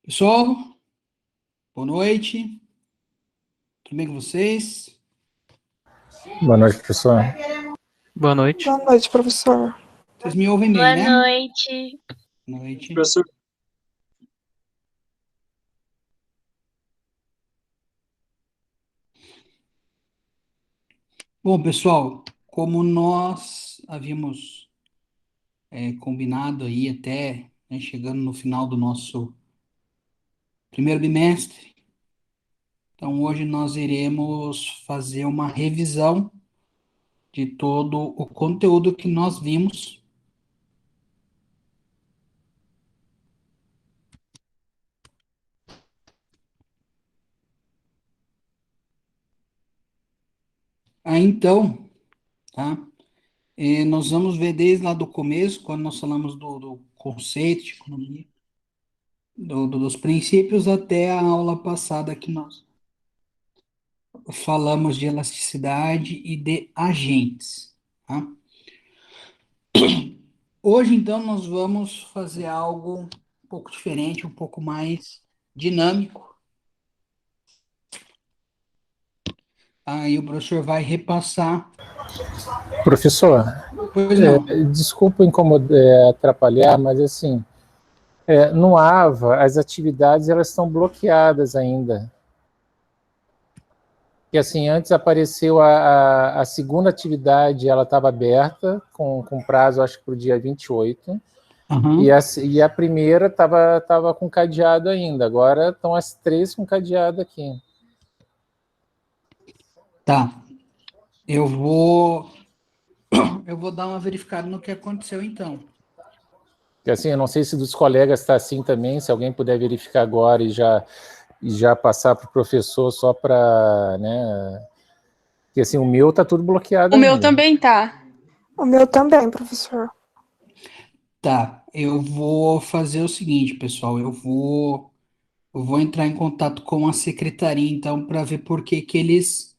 Pessoal, boa noite. Tudo bem com vocês? Boa noite, professor. Boa noite. Boa noite, professor. Vocês me ouvem bem, Boa né? noite. Boa noite. Professor, Bom, pessoal, como nós havíamos combinado aí até, né, chegando no final do nosso primeiro bimestre, então hoje nós iremos fazer uma revisão de todo o conteúdo que nós vimos. Então, tá? Nós vamos ver desde lá do começo, quando nós falamos do conceito de economia, dos princípios, até a aula passada que nós falamos de elasticidade e de agentes, tá? Hoje, então, nós vamos fazer algo um pouco diferente, um pouco mais dinâmico. Aí o professor vai repassar. Professor, Pois não. desculpa atrapalhar, mas assim, no AVA, as atividades elas estão bloqueadas ainda. E assim, antes apareceu a segunda atividade, ela estava aberta, com prazo, acho que para o dia 28, Uhum. e a primeira estava com cadeado ainda, agora estão as três com cadeado aqui. Tá. Eu vou dar uma verificada no que aconteceu, então. Porque, assim, eu não sei se dos colegas está assim também, se alguém puder verificar agora e já passar para o professor só para, né? Porque assim, o meu está tudo bloqueado O ainda. meu também tá. O meu também, professor. Tá, eu vou fazer o seguinte, pessoal, eu vou entrar em contato com a secretaria, então, para ver por que que eles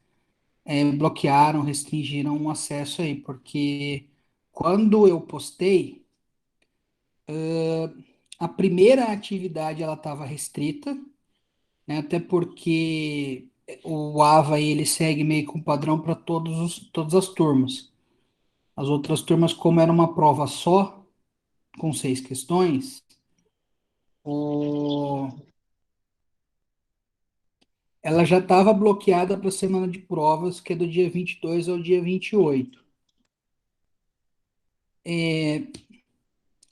bloquearam, restringiram o acesso aí, porque quando eu postei, a primeira atividade ela estava restrita, né, até porque o AVA ele segue meio que um padrão para todas as turmas. As outras turmas, como era uma prova só, com 6 questões, o ela já estava bloqueada para a semana de provas, que é do dia 22 ao dia 28.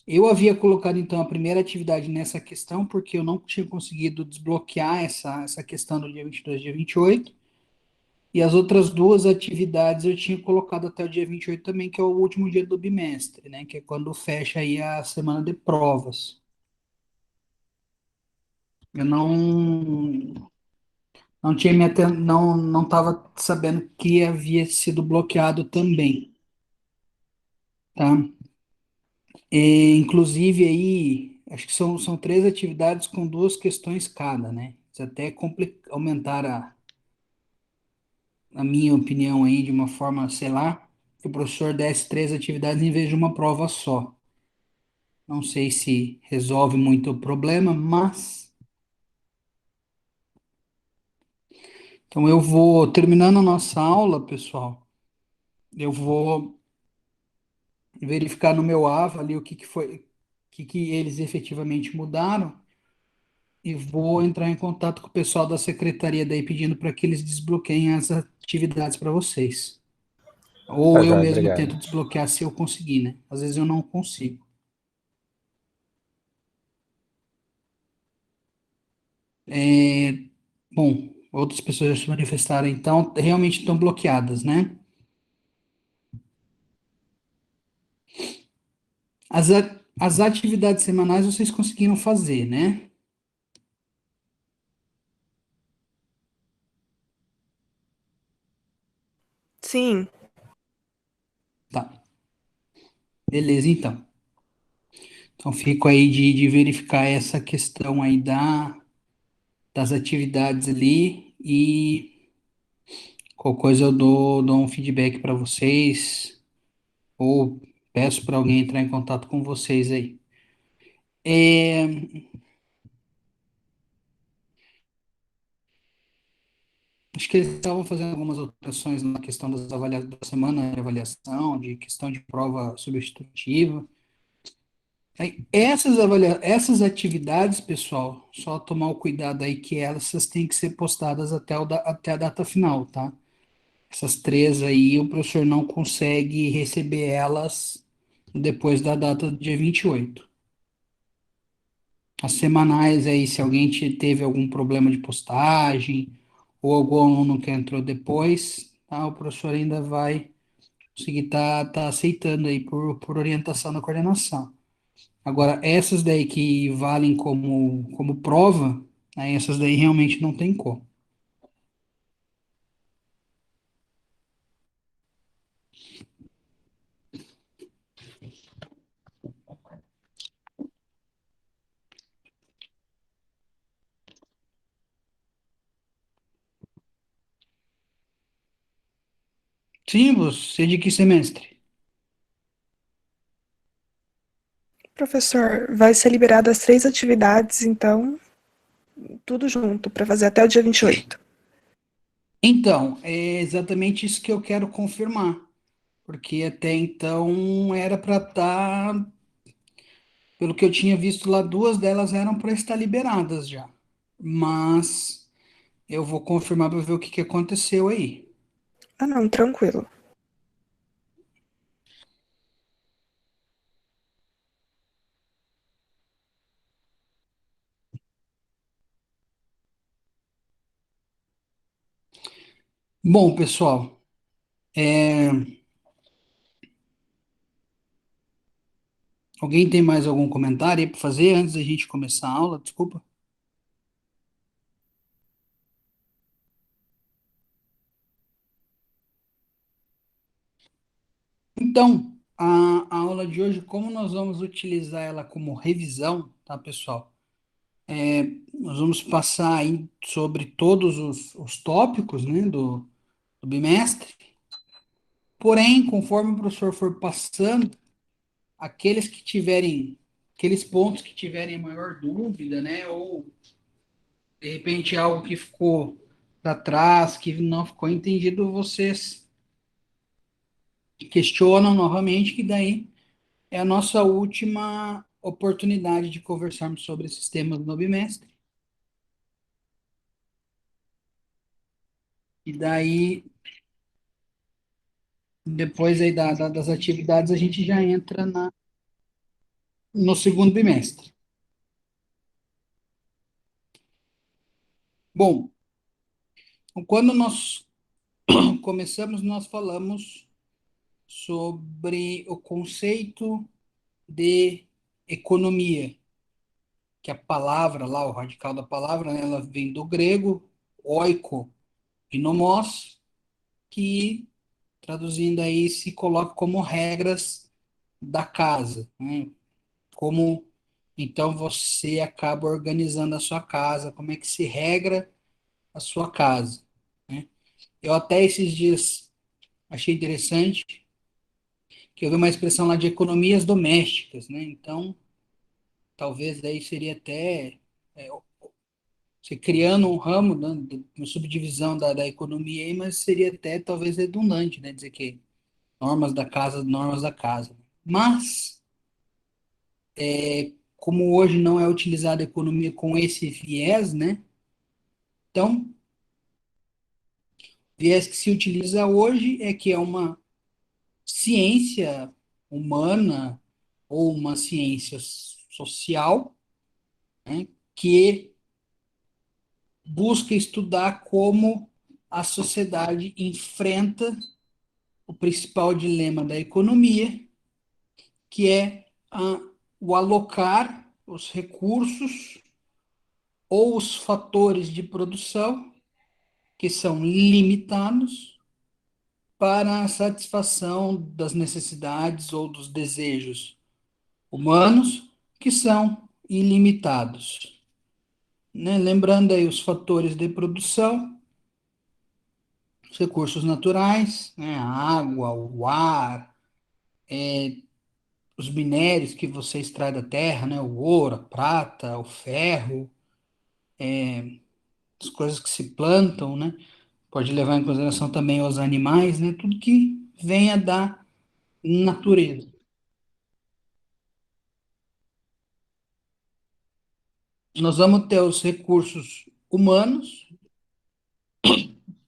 Eu havia colocado, então, a primeira atividade nessa questão, porque eu não tinha conseguido desbloquear essa questão do dia 22 e dia 28. E as outras duas atividades eu tinha colocado até o dia 28 também, que é o último dia do bimestre, né? Que é quando fecha aí a semana de provas. Eu não tinha não estava sabendo que havia sido bloqueado também, tá? Inclusive aí, acho que são três atividades com duas questões cada, né? Isso até aumentar a minha opinião aí de uma forma, sei lá, que o professor desse três atividades em vez de uma prova só. Não sei se resolve muito o problema, mas... Então eu vou, terminando a nossa aula, pessoal, eu vou verificar no meu AVA ali o que que foi, o que que eles efetivamente mudaram e vou entrar em contato com o pessoal da secretaria daí pedindo para que eles desbloqueiem as atividades para vocês. Tá, Ou eu joia, mesmo obrigado. tento desbloquear se eu conseguir, né? Às vezes eu não consigo. É, bom, outras pessoas já se manifestaram, então realmente estão bloqueadas, né? As atividades semanais vocês conseguiram fazer, né? Sim. Tá, beleza, então. Então fico aí de verificar essa questão aí das atividades ali e qualquer coisa eu dou um feedback para vocês ou peço para alguém entrar em contato com vocês aí. É, Acho que eles estavam fazendo algumas alterações na questão da semana de avaliação, de questão de prova substitutiva. Aí, essas atividades, pessoal, só tomar o cuidado aí que essas têm que ser postadas até a data final, tá? Essas três aí, o professor não consegue receber elas depois da data do dia 28. As semanais aí, se alguém teve algum problema de postagem, ou algum aluno que entrou depois, tá? O professor ainda vai conseguir tá aceitando aí por orientação da coordenação. Agora, essas daí que valem como prova, aí essas daí realmente não tem como. Sim, você de que semestre? Professor, vai ser liberado as 3 atividades, então, tudo junto, para fazer até o dia 28. Então, é exatamente isso que eu quero confirmar, porque até então era para estar, pelo que eu tinha visto lá, duas delas eram para estar liberadas já. Mas eu vou confirmar para ver o que que aconteceu aí. Ah, não, tranquilo. Bom, pessoal, alguém tem mais algum comentário aí para fazer antes da gente começar a aula? Desculpa. Então, a aula de hoje, como nós vamos utilizar ela como revisão, tá, pessoal? Nós vamos passar aí sobre todos os tópicos, né, do bimestre. Porém, conforme o professor for passando, aqueles que tiverem, aqueles pontos que tiverem maior dúvida, né, ou de repente algo que ficou para trás, que não ficou entendido, vocês questionam novamente, que daí é a nossa última oportunidade de conversarmos sobre esses temas no bimestre. E daí, depois aí das atividades, a gente já entra no segundo bimestre. Bom, quando nós começamos, nós falamos sobre o conceito de economia, que a palavra lá, o radical da palavra, né, ela vem do grego oiko e nomos, que traduzindo aí se coloca como regras da casa, né? Como então você acaba organizando a sua casa, como é que se regra a sua casa, né? Eu até esses dias achei interessante que eu vi uma expressão lá de economias domésticas, né? Então, talvez daí seria até é, você criando um ramo, né, uma subdivisão da economia aí, mas seria até talvez redundante, né? Dizer que normas da casa. Mas, como hoje não é utilizada a economia com esse viés, né? Então, o viés que se utiliza hoje é que é uma ciência humana ou uma ciência social, né, que busca estudar como a sociedade enfrenta o principal dilema da economia, que é o alocar os recursos ou os fatores de produção que são limitados para a satisfação das necessidades ou dos desejos humanos que são ilimitados, né? Lembrando aí os fatores de produção, os recursos naturais, né? A água, o ar, os minérios que você extrai da terra, né? O ouro, a prata, o ferro, as coisas que se plantam, né? pode levar em consideração também os animais, né? Tudo que venha da natureza. Nós vamos ter os recursos humanos,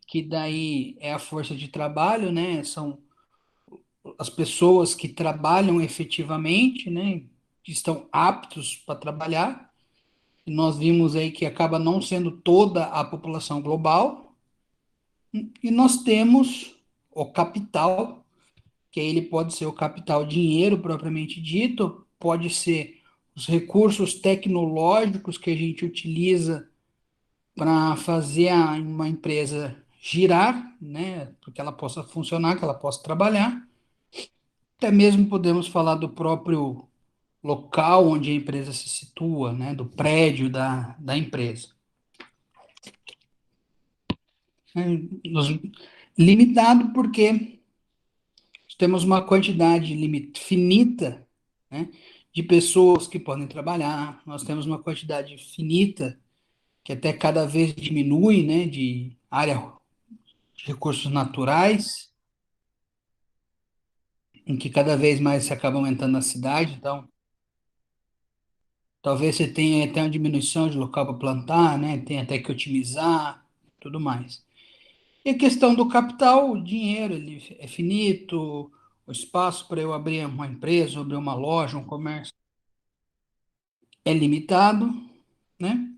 que daí é a força de trabalho, né? São as pessoas que trabalham efetivamente, né? Que estão aptos para trabalhar. E nós vimos aí que acaba não sendo toda a população global. E nós temos o capital, que aí ele pode ser o capital dinheiro propriamente dito, pode ser os recursos tecnológicos que a gente utiliza para fazer uma empresa girar, né, para que ela possa funcionar, que ela possa trabalhar. Até mesmo podemos falar do próprio local onde a empresa se situa, né, do prédio da empresa. É, limitado porque temos uma quantidade finita, né, de pessoas que podem trabalhar, nós temos uma quantidade finita, que até cada vez diminui, né, de área de recursos naturais, em que cada vez mais se acaba aumentando na cidade, então talvez você tenha até uma diminuição de local para plantar, né, tem até que otimizar, tudo mais. E a questão do capital, o dinheiro, ele é finito, o espaço para eu abrir uma empresa, abrir uma loja, um comércio, é limitado, né?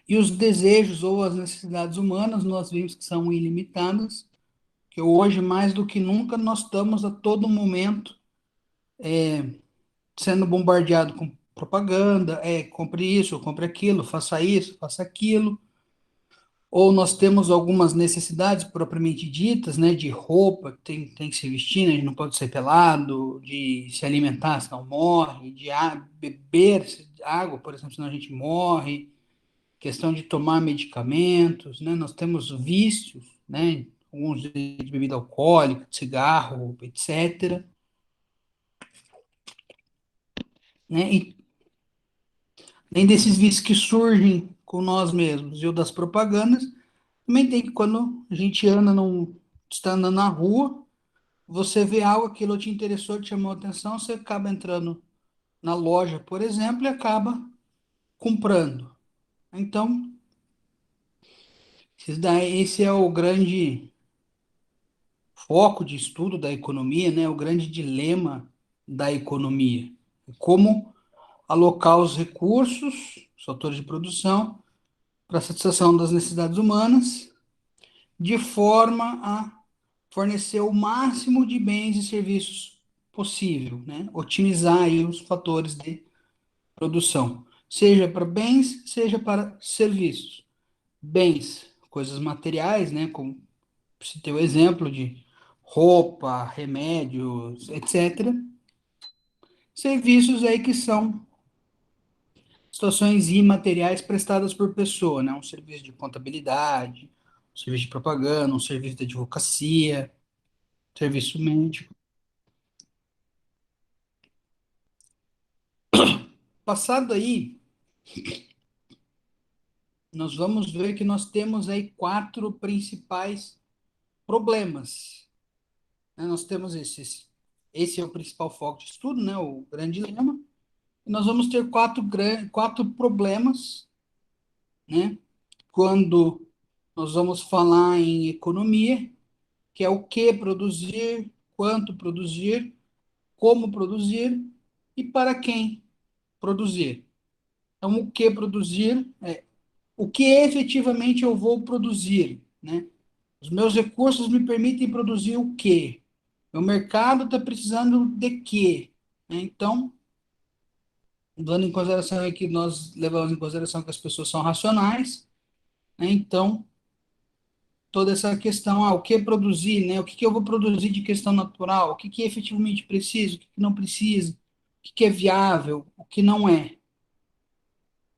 E os desejos ou as necessidades humanas, nós vimos que são ilimitadas, que hoje, mais do que nunca, nós estamos a todo momento sendo bombardeado com propaganda, compre isso, compre aquilo, faça isso, faça aquilo. Ou nós temos algumas necessidades propriamente ditas, né, de roupa, tem que se vestir, né, a gente não pode ser pelado, de se alimentar, senão morre, de beber água, por exemplo, senão a gente morre, questão de tomar medicamentos, né, nós temos vícios, né, alguns de bebida alcoólica, de cigarro, etc., né, e além desses vícios que surgem com nós mesmos e o das propagandas, também tem que quando a gente está andando na rua, você vê algo, aquilo te interessou, te chamou a atenção, você acaba entrando na loja, por exemplo, e acaba comprando. Então, esse é o grande foco de estudo da economia, né? O grande dilema da economia. Como alocar os recursos, os fatores de produção, para a satisfação das necessidades humanas, de forma a fornecer o máximo de bens e serviços possível, né? Otimizar aí os fatores de produção, seja para bens, seja para serviços. Bens, coisas materiais, né? Como se tem o exemplo de roupa, remédios, etc. Serviços aí que são situações imateriais prestadas por pessoa, né? Um serviço de contabilidade, um serviço de propaganda, um serviço de advocacia, serviço médico. Passado aí, nós vamos ver que nós temos aí quatro principais problemas, né? Nós temos esse é o principal foco de estudo, né? O grande dilema. E nós vamos ter quatro problemas, né? Quando nós vamos falar em economia, que é o que produzir, quanto produzir, como produzir e para quem produzir. Então, o que produzir é o que efetivamente eu vou produzir, né? Os meus recursos me permitem produzir o quê? O mercado está precisando de quê? Né? Então, dando em consideração aí que nós levamos em consideração que as pessoas são racionais, né? Então, toda essa questão, o que produzir, né? O que eu vou produzir de questão natural? O que efetivamente preciso? O que não precisa? O que é viável? O que não é?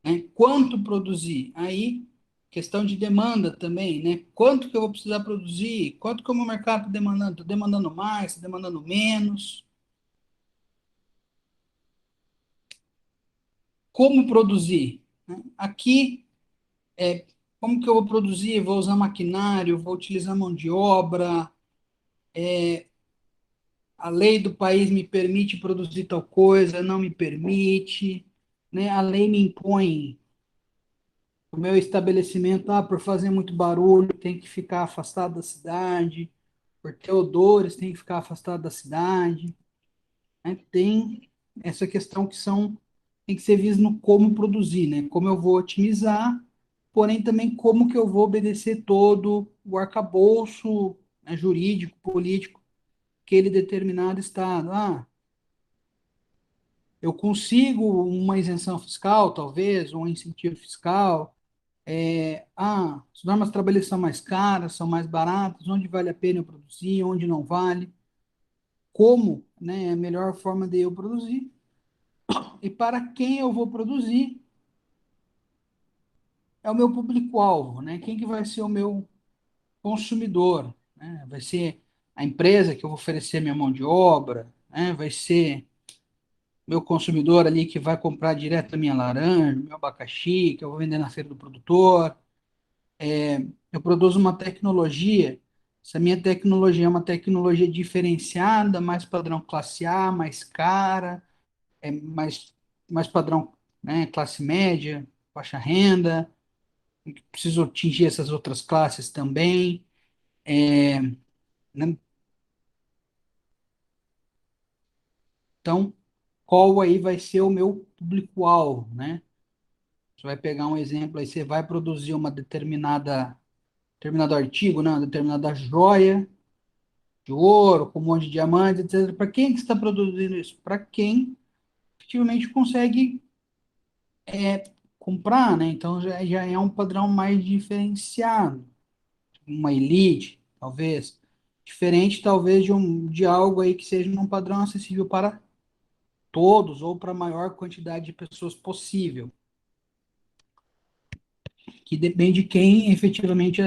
Né? Quanto produzir? Aí, questão de demanda também, né? Quanto que eu vou precisar produzir? Quanto que o meu mercado está demandando? Está demandando mais? Está demandando menos? Como produzir? Né? Aqui como que eu vou produzir? Vou usar maquinário, vou utilizar mão de obra, a lei do país me permite produzir tal coisa, não me permite, né? A lei me impõe o meu estabelecimento, por fazer muito barulho, tem que ficar afastado da cidade, por ter odores, tem que ficar afastado da cidade, né? Tem essa questão tem que ser visto no como produzir, né? Como eu vou otimizar, porém também como que eu vou obedecer todo o arcabouço, né, jurídico, político, aquele determinado estado. Eu consigo uma isenção fiscal, talvez, um incentivo fiscal. As normas trabalhistas são mais caras, são mais baratas, onde vale a pena eu produzir, onde não vale, como, né, é a melhor forma de eu produzir e para quem eu vou produzir é o meu público-alvo, né? Quem que vai ser o meu consumidor, né? Vai ser a empresa que eu vou oferecer minha mão de obra, né? Vai ser meu consumidor ali que vai comprar direto a minha laranja, meu abacaxi, que eu vou vender na feira do produtor. Eu produzo uma tecnologia. Essa minha tecnologia é uma tecnologia diferenciada, mais padrão classe A, mais cara, mais padrão, né, classe média, baixa renda. Preciso atingir essas outras classes também, né? Então, qual aí vai ser o meu público-alvo, né? Você vai pegar um exemplo aí, você vai produzir uma determinado artigo, né? Uma determinada joia de ouro, com um monte de diamantes, etc. Para quem que está produzindo isso? Para quem efetivamente consegue comprar, né? Então já é um padrão mais diferenciado, uma elite, talvez, diferente talvez de algo aí que seja um padrão acessível para todos ou para a maior quantidade de pessoas possível, que depende de quem efetivamente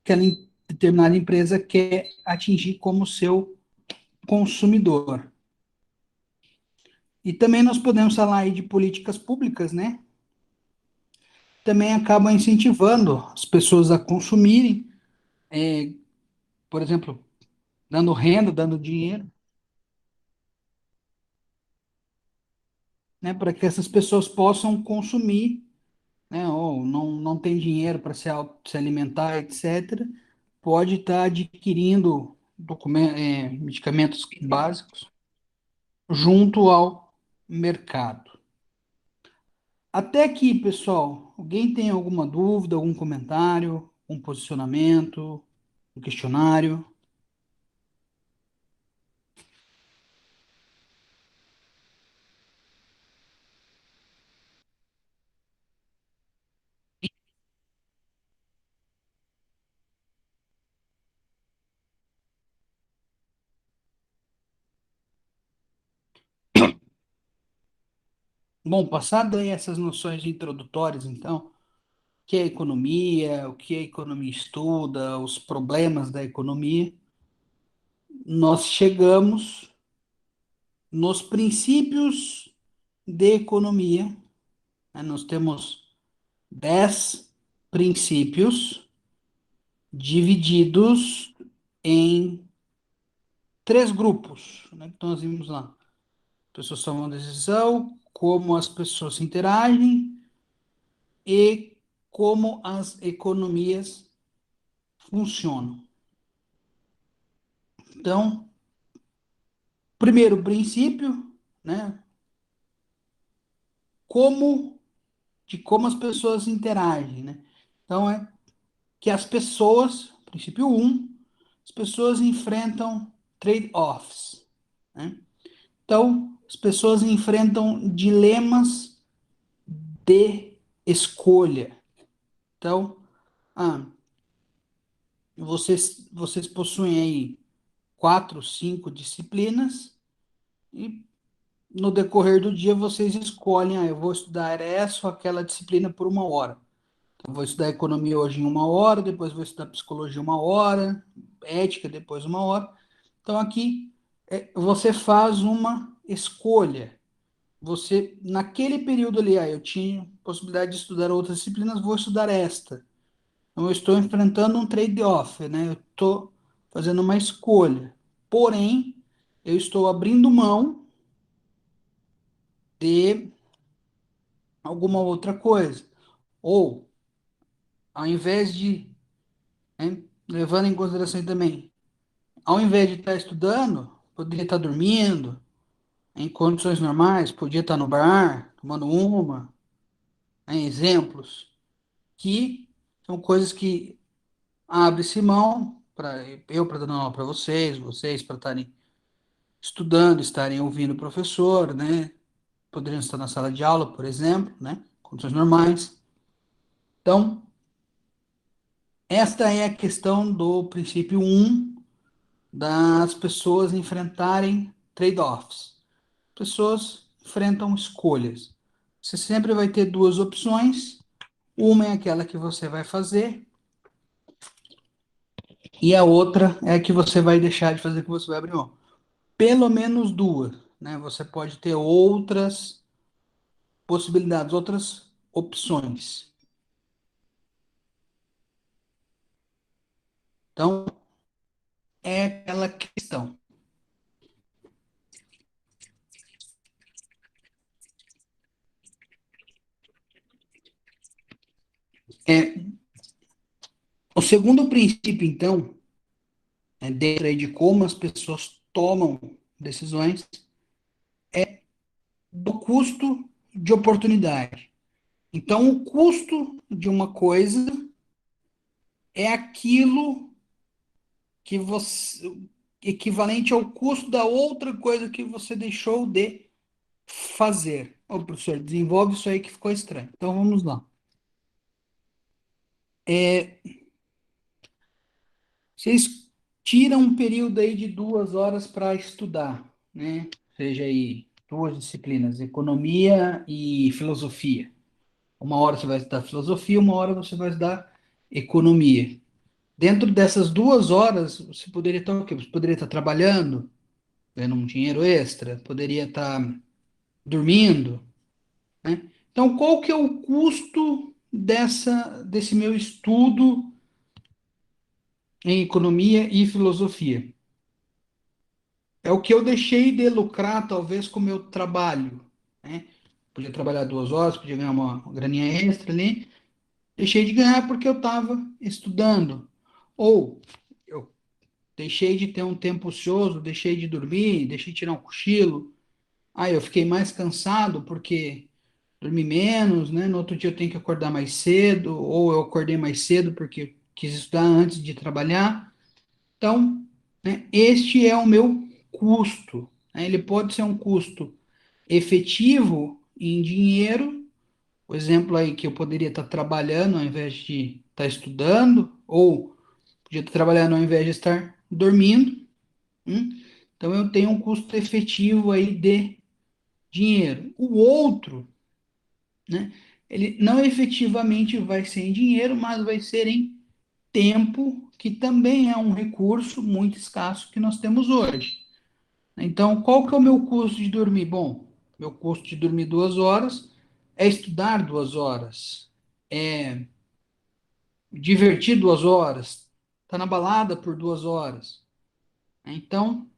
aquela determinada empresa quer atingir como seu consumidor. E também nós podemos falar aí de políticas públicas, né? Também acabam incentivando as pessoas a consumirem, por exemplo, dando renda, dando dinheiro, né, para que essas pessoas possam consumir, né, ou não tem dinheiro para se alimentar, etc., pode estar adquirindo medicamentos básicos junto ao mercado. Até aqui, pessoal, alguém tem alguma dúvida, algum comentário, um posicionamento, um questionário? Bom, passado aí essas noções introdutórias, então, o que é economia, o que a economia estuda, os problemas da economia, nós chegamos nos princípios de economia, né? Nós temos 10 princípios divididos em três grupos, né? Então, nós vimos lá, pessoas tomam decisão, como as pessoas se interagem e como as economias funcionam. Então, primeiro princípio, né? Como como as pessoas interagem, né? Então é que as pessoas, princípio um, as pessoas enfrentam trade-offs, né? Então, as pessoas enfrentam dilemas de escolha. Então, ah, vocês possuem aí quatro, cinco disciplinas e no decorrer do dia vocês escolhem, eu vou estudar essa ou aquela disciplina por uma hora. Eu vou estudar economia hoje em uma hora, depois vou estudar psicologia uma hora, ética depois uma hora. Então aqui você faz uma escolha. você, naquele período ali, eu tinha possibilidade de estudar outras disciplinas, vou estudar esta. Então, eu estou enfrentando um trade-off, né? Eu estou fazendo uma escolha. Porém, eu estou abrindo mão de alguma outra coisa. Ou, ao invés de, né, levando em consideração também, ao invés de estar estudando, poderia estar dormindo, em condições normais, podia estar no bar, tomando uma, né, exemplos, que são coisas que abre-se mão para eu para dar aula para vocês, vocês para estarem estudando, estarem ouvindo o professor, né? Poderiam estar na sala de aula, por exemplo, né? Condições normais. Então, esta é a questão do princípio um das pessoas enfrentarem trade-offs. Pessoas enfrentam escolhas. Você sempre vai ter duas opções. Uma é aquela que você vai fazer, e a outra é a que você vai deixar de fazer, que você vai abrir mão. Pelo menos duas, né? Você pode ter outras possibilidades, outras opções. Então, é aquela questão. É, o segundo princípio, então, é dentro aí de como as pessoas tomam decisões, do custo de oportunidade. Então, o custo de uma coisa é aquilo que você, equivalente ao custo da outra coisa que você deixou de fazer. Ô, professor, desenvolve isso aí que ficou estranho. Então, vamos lá. Vocês tiram um período aí de 2 horas para estudar, né? Seja aí duas disciplinas, economia e filosofia. Uma hora você vai estudar filosofia, uma hora você vai estudar economia. Dentro dessas 2 horas, você poderia estar o quê? Você poderia estar trabalhando, ganhando um dinheiro extra, poderia estar dormindo, né? Então, qual que é o custo desse meu estudo em economia e filosofia? É o que eu deixei de lucrar, talvez, com o meu trabalho, né? Podia trabalhar 2 horas, podia ganhar uma graninha extra ali. Deixei de ganhar porque eu estava estudando. Ou eu deixei de ter um tempo ocioso, deixei de dormir, deixei de tirar um cochilo. Ah, eu fiquei mais cansado porque dormi menos, né? No outro dia eu tenho que acordar mais cedo, ou eu acordei mais cedo porque quis estudar antes de trabalhar. Então, né, este é o meu custo, né? Ele pode ser um custo efetivo em dinheiro, o exemplo aí que eu poderia estar trabalhando ao invés de estar estudando, ou podia estar trabalhando ao invés de estar dormindo. Então eu tenho um custo efetivo aí de dinheiro. O outro, né, ele não efetivamente vai ser em dinheiro, mas vai ser em tempo, que também é um recurso muito escasso que nós temos hoje. Então, qual que é o meu custo de dormir? Bom, meu custo de dormir 2 horas é estudar 2 horas, é divertir 2 horas, tá na balada por 2 horas. Então,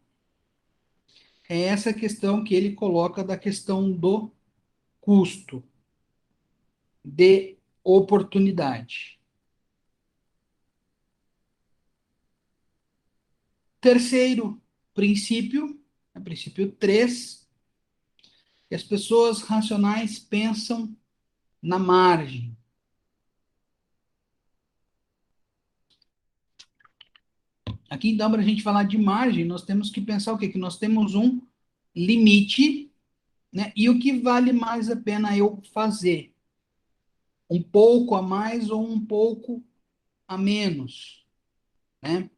é essa questão que ele coloca da questão do custo de oportunidade. Terceiro princípio, princípio 3, que as pessoas racionais pensam na margem. Aqui, então, para a gente falar de margem, nós temos que pensar o quê? Que nós temos um limite, né? E o que vale mais a pena eu fazer? Um pouco a mais ou um pouco a menos, né?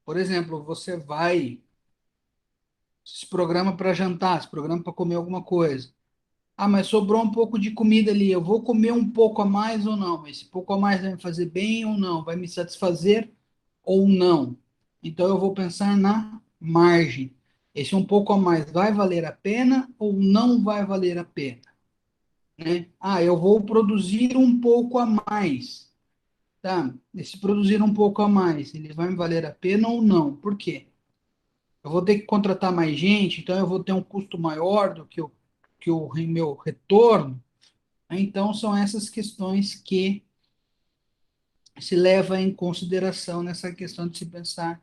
Por exemplo, você vai, se programa para jantar, se programa para comer alguma coisa. Ah, mas sobrou um pouco de comida ali, eu vou comer um pouco a mais ou não? Esse pouco a mais vai me fazer bem ou não? Vai me satisfazer ou não? Então eu vou pensar na margem. Esse um pouco a mais vai valer a pena ou não vai valer a pena, né? Ah, eu vou produzir um pouco a mais, tá? Esse produzir um pouco a mais, ele vai me valer a pena ou não? Por quê? Eu vou ter que contratar mais gente, então eu vou ter um custo maior do que o meu retorno, né? Então, são essas questões que se leva em consideração nessa questão de se pensar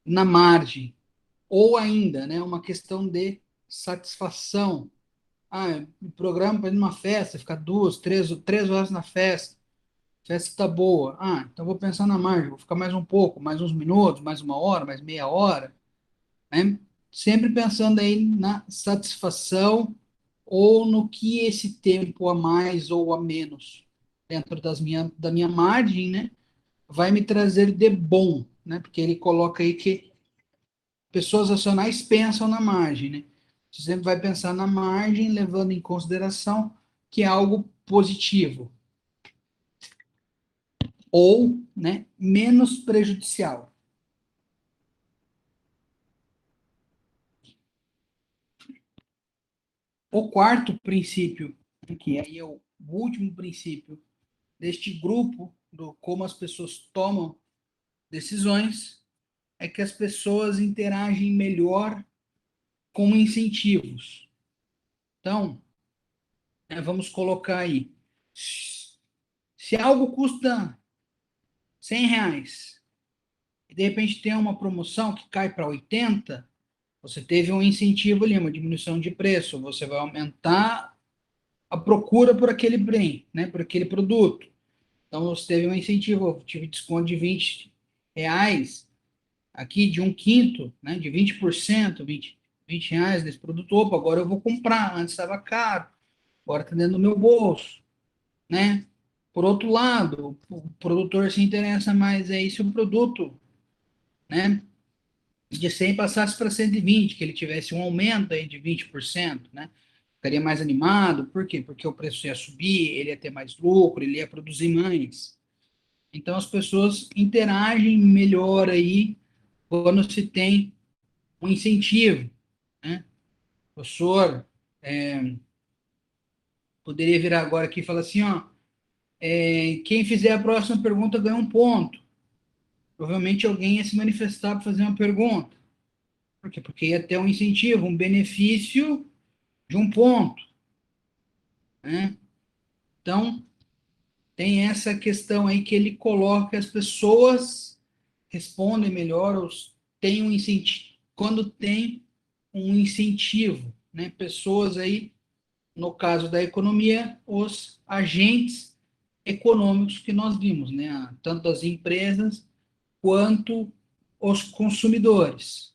na margem. Ou ainda, né, uma questão de satisfação. Ah, o programa para ir numa festa, ficar 2, 3 horas na festa, a festa está boa. Ah, então vou pensar na margem, vou ficar mais um pouco, mais uns minutos, mais uma hora, mais meia hora, né? Sempre pensando aí na satisfação ou no que esse tempo a mais ou a menos dentro da minha margem, né, vai me trazer de bom, né? Porque ele coloca aí que pessoas racionais pensam na margem, né? Você sempre vai pensar na margem, levando em consideração que é algo positivo ou, né, menos prejudicial. O quarto princípio, que aí é o último princípio deste grupo do como as pessoas tomam decisões, é que as pessoas interagem melhor com incentivos. Então, vamos colocar aí, se algo custa R$ 100, e de repente tem uma promoção que cai para 80, você teve um incentivo ali, uma diminuição de preço, você vai aumentar a procura por aquele bem, né, por aquele produto. Então, você teve um incentivo, eu tive desconto de R$ 20, aqui de um quinto, né, de 20%, R$ 20 nesse produto. Opa, agora eu vou comprar, antes estava caro, agora está dentro do meu bolso, né? Por outro lado, o produtor se interessa mais aí se o produto, né, de 100 passasse para 120, que ele tivesse um aumento aí de 20%, né? Ficaria mais animado, por quê? Porque o preço ia subir, ele ia ter mais lucro, ele ia produzir mais. Então as pessoas interagem melhor aí quando se tem um incentivo, né? O professor poderia virar agora aqui e falar assim, ó, quem fizer a próxima pergunta ganha um ponto. Provavelmente alguém ia se manifestar para fazer uma pergunta. Por quê? Porque ia ter um incentivo, um benefício de um ponto, né? Então, tem essa questão aí que ele coloca, as pessoas respondem melhor, ou têm um incentivo, quando tem um incentivo, né? Pessoas aí, no caso da economia, os agentes econômicos que nós vimos, né? Tanto as empresas quanto os consumidores.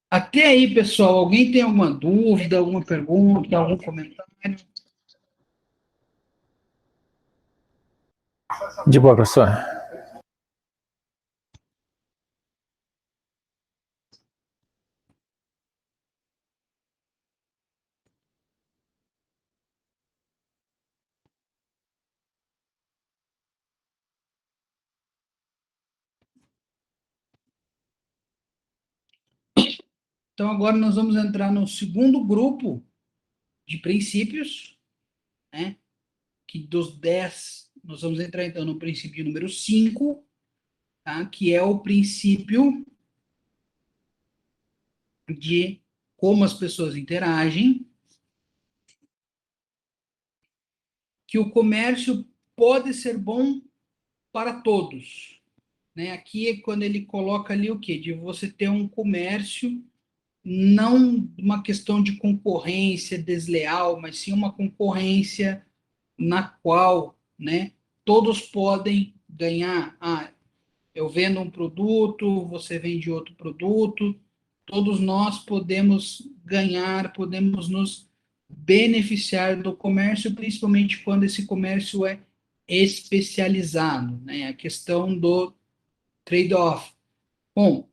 Até aí, pessoal, alguém tem alguma dúvida, alguma pergunta, algum comentário? De boa, professor. Então, agora nós vamos entrar no segundo grupo de princípios, né? Que dos 10, nós vamos entrar então no princípio número 5, tá? Que é o princípio de como as pessoas interagem, que o comércio pode ser bom para todos, né? Aqui é quando ele coloca ali o quê? De você ter um comércio, não uma questão de concorrência desleal, mas sim uma concorrência na qual, né, todos podem ganhar. Ah, eu vendo um produto, você vende outro produto, todos nós podemos ganhar, podemos nos beneficiar do comércio, principalmente quando esse comércio é especializado, né? A questão do trade-off. Bom,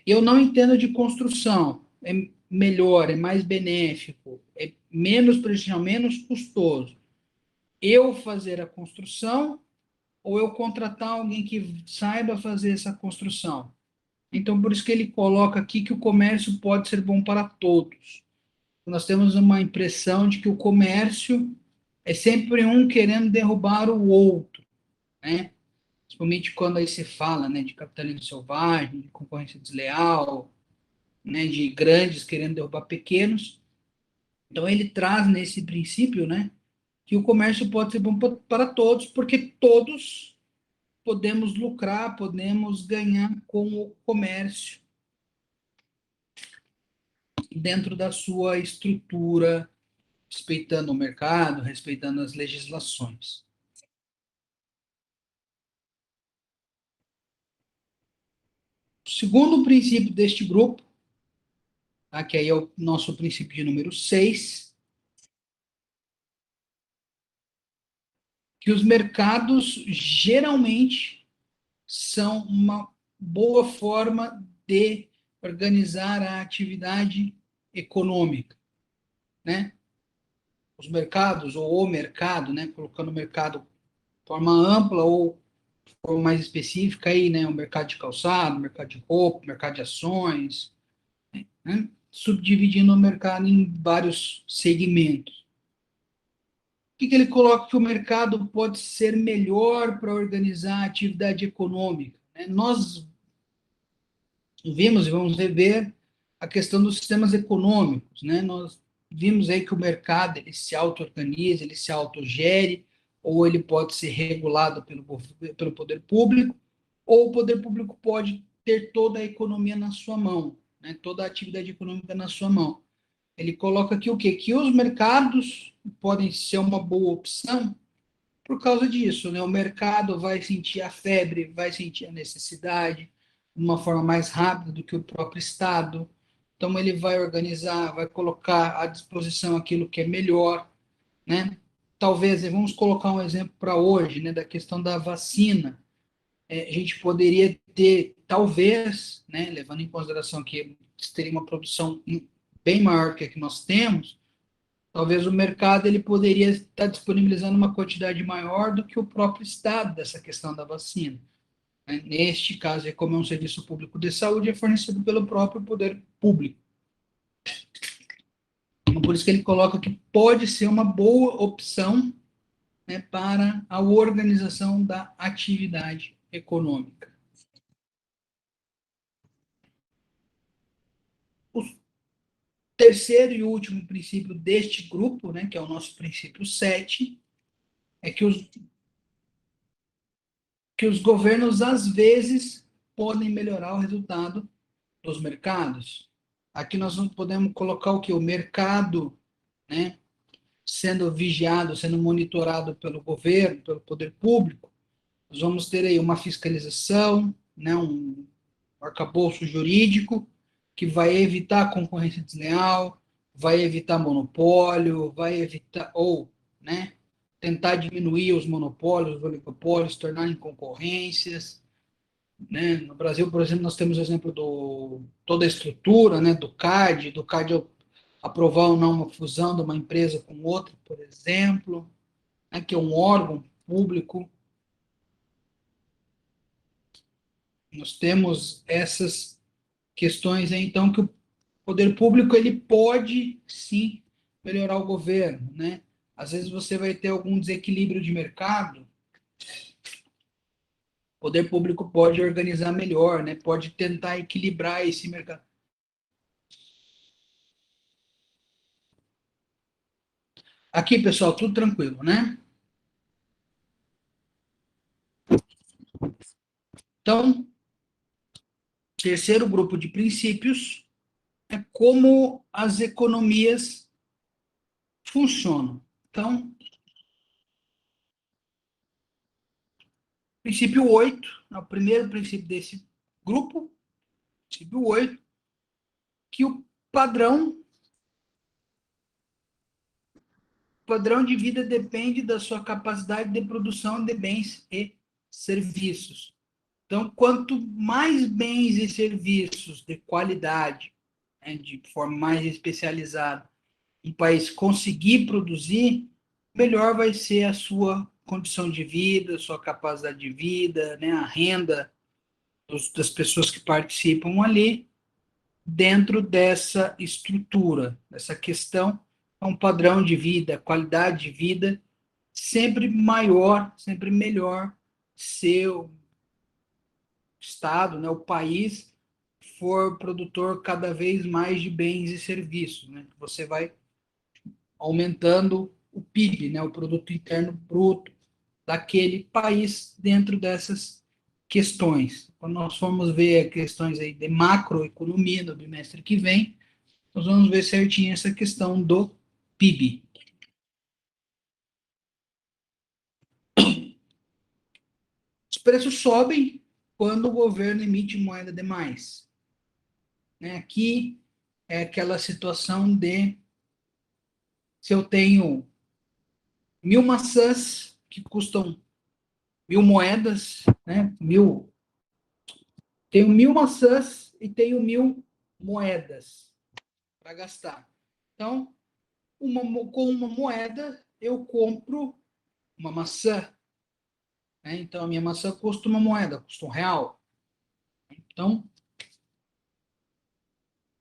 Eu não entendo de construção. É melhor, é mais benéfico, é menos prejudicial, menos custoso. Eu fazer a construção ou eu contratar alguém que saiba fazer essa construção? Então, por isso que ele coloca aqui que o comércio pode ser bom para todos. Nós temos uma impressão de que o comércio é sempre um querendo derrubar o outro, né? Principalmente quando aí se fala, né, de capitalismo selvagem, de concorrência desleal, né, de grandes querendo derrubar pequenos. Então ele traz nesse princípio, né, que o comércio pode ser bom para todos, porque todos podemos lucrar, podemos ganhar com o comércio dentro da sua estrutura, respeitando o mercado, respeitando as legislações. O segundo princípio deste grupo, tá, que aí é o nosso princípio de número 6, que os mercados geralmente são uma boa forma de organizar a atividade econômica, né? Os mercados, ou o mercado, né? Colocando o mercado de forma ampla ou de forma mais específica aí, né? O mercado de calçado, o mercado de roupa, o mercado de ações, né? Subdividindo o mercado em vários segmentos. O que ele coloca que o mercado pode ser melhor para organizar a atividade econômica, né? Nós vimos e vamos rever a questão dos sistemas econômicos, né? Nós vimos aí que o mercado ele se auto-organiza, ele se autogere, ou ele pode ser regulado pelo poder público, ou o poder público pode ter toda a economia na sua mão, né? Toda a atividade econômica na sua mão. Ele coloca aqui o quê? Que os mercados podem ser uma boa opção por causa disso, né? O mercado vai sentir a febre, vai sentir a necessidade de uma forma mais rápida do que o próprio Estado. Então, ele vai organizar, vai colocar à disposição aquilo que é melhor, né? Talvez, vamos colocar um exemplo para hoje, né, da questão da vacina. A gente poderia ter, talvez, né, levando em consideração que teria uma produção bem maior que a que nós temos, talvez o mercado ele poderia estar disponibilizando uma quantidade maior do que o próprio Estado dessa questão da vacina, né? Neste caso, como é um serviço público de saúde, é fornecido pelo próprio poder público. Então, por isso que ele coloca que pode ser uma boa opção, né, para a organização da atividade econômica. O terceiro e último princípio deste grupo, né, que é o nosso princípio 7, é que os governos, às vezes, podem melhorar o resultado dos mercados. Aqui nós não podemos colocar o que? O mercado, né, sendo vigiado, sendo monitorado pelo governo, pelo poder público. Nós vamos ter aí uma fiscalização, né, um arcabouço jurídico que vai evitar a concorrência desleal, vai evitar monopólio, vai evitar, ou, né, tentar diminuir os monopólios, os oligopólios, tornarem concorrências, né? No Brasil, por exemplo, nós temos o exemplo do toda a estrutura, né, do CAD aprovar ou não uma fusão de uma empresa com outra, por exemplo, né, que é um órgão público. Nós temos essas questões aí, então, que o poder público ele pode sim melhorar o governo, né? Às vezes você vai ter algum desequilíbrio de mercado, o poder público pode organizar melhor, né? Pode tentar equilibrar esse mercado. Aqui, pessoal, tudo tranquilo, né? Então, terceiro grupo de princípios é como as economias funcionam. Então, princípio 8, é o primeiro princípio desse grupo, princípio 8, que o padrão de vida depende da sua capacidade de produção de bens e serviços. Então, quanto mais bens e serviços de qualidade, né, de forma mais especializada, um país conseguir produzir, melhor vai ser a sua condição de vida, a sua capacidade de vida, né, a renda das pessoas que participam ali, dentro dessa estrutura, dessa questão, é um padrão de vida, qualidade de vida sempre maior, sempre melhor se o Estado, né, o país, for produtor cada vez mais de bens e serviços. Né? Você vai aumentando o PIB, né, o Produto Interno Bruto daquele país dentro dessas questões. Quando nós formos ver questões aí de macroeconomia no bimestre que vem, nós vamos ver certinho essa questão do PIB. Os preços sobem quando o governo emite moeda demais. Né? Aqui é aquela situação de se eu tenho 1.000 maçãs que custam 1.000 moedas, né? Tenho 1.000 maçãs e tenho 1.000 moedas para gastar. Então, com uma moeda, eu compro uma maçã. Né? Então, a minha maçã custa uma moeda, custa R$ 1. Então,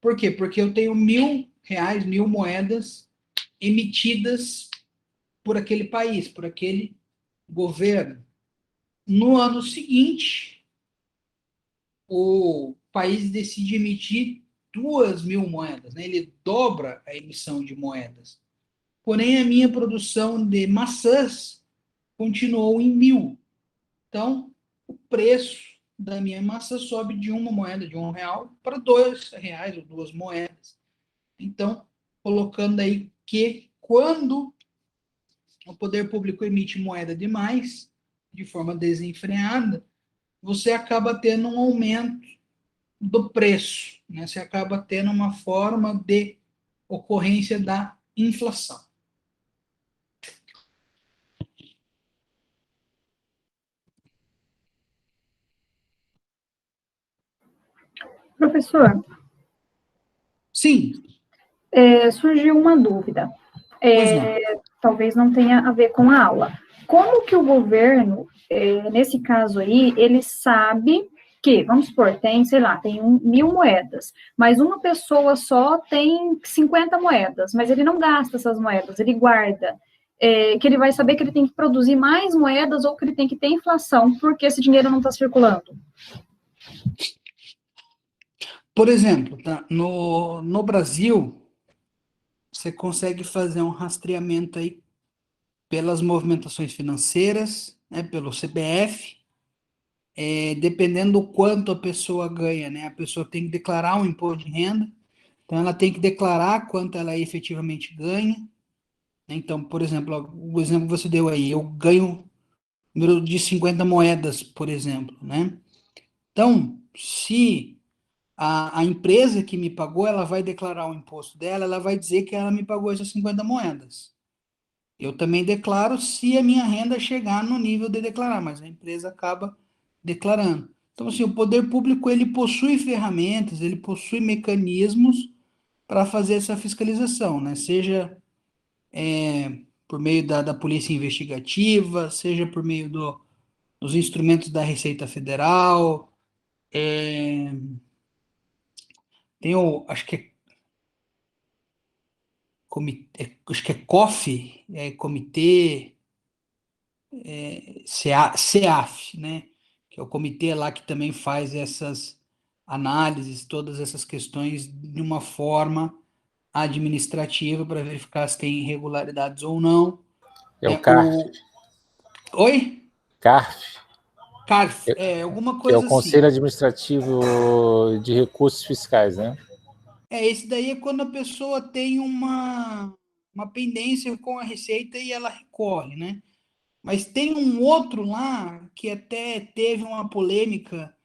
por quê? Porque eu tenho R$ 1.000, 1.000 moedas emitidas por aquele país, por aquele governo. No ano seguinte, o país decide emitir 2.000 moedas, né? Ele dobra a emissão de moedas. Porém, a minha produção de maçãs continuou em 1.000. Então, o preço da minha maçã sobe de uma moeda de R$ 1 para R$ 2 ou 2 moedas. Então, colocando aí que quando o poder público emite moeda demais, de forma desenfreada, você acaba tendo um aumento do preço, né? Você acaba tendo uma forma de ocorrência da inflação. Professor, Sim, surgiu uma dúvida. pois não. Talvez não tenha a ver com a aula. Como que o governo, nesse caso aí, ele sabe que, vamos supor, tem, sei lá, tem 1.000 moedas, mas uma pessoa só tem 50 moedas, mas ele não gasta essas moedas, ele guarda. Que ele vai saber que ele tem que produzir mais moedas ou que ele tem que ter inflação, porque esse dinheiro não está circulando. Por exemplo, tá? No Brasil, você consegue fazer um rastreamento aí pelas movimentações financeiras, né, pelo CPF, dependendo do quanto a pessoa ganha, né? A pessoa tem que declarar um imposto de renda, então ela tem que declarar quanto ela efetivamente ganha. Né? Então, por exemplo, o exemplo que você deu aí, eu ganho número de 50 moedas, por exemplo, né? Então, se a empresa que me pagou, ela vai declarar o imposto dela, ela vai dizer que ela me pagou essas 50 moedas. Eu também declaro se a minha renda chegar no nível de declarar, mas a empresa acaba declarando. Então, assim, o poder público, ele possui ferramentas, ele possui mecanismos para fazer essa fiscalização, né? Seja por meio da polícia investigativa, seja por meio dos instrumentos da Receita Federal, tem acho que acho que é COF, Comitê CEAF, né? Que é o comitê lá que também faz essas análises, todas essas questões de uma forma administrativa para verificar se tem irregularidades ou não. É o CARF. Oi? CARF, CARF, alguma que é o coisa Conselho assim. Administrativo de Recursos Fiscais, né? Esse daí é quando a pessoa tem uma pendência com a Receita e ela recorre, né? Mas tem um outro lá que até teve uma polêmica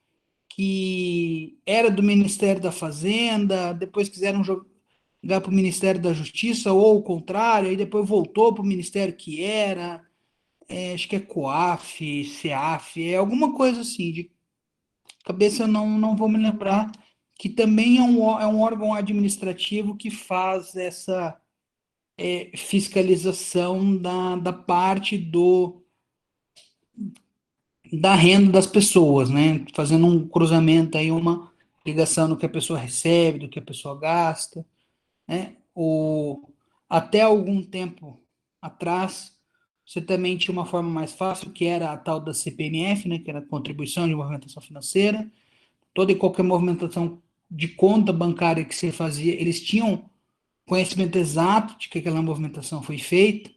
que era do Ministério da Fazenda, depois quiseram jogar para o Ministério da Justiça, ou o contrário, aí depois voltou para o Ministério que era, acho que é COAF, CEAF, alguma coisa assim, cabeça eu não vou me lembrar, que também é um órgão administrativo que faz essa fiscalização da parte da renda das pessoas, né? Fazendo um cruzamento aí, uma ligação no que a pessoa recebe, do que a pessoa gasta, né? Até algum tempo atrás, você também tinha uma forma mais fácil, que era a tal da CPMF, né? Que era a Contribuição de Movimentação Financeira. Toda e qualquer movimentação de conta bancária que você fazia, eles tinham conhecimento exato de que aquela movimentação foi feita.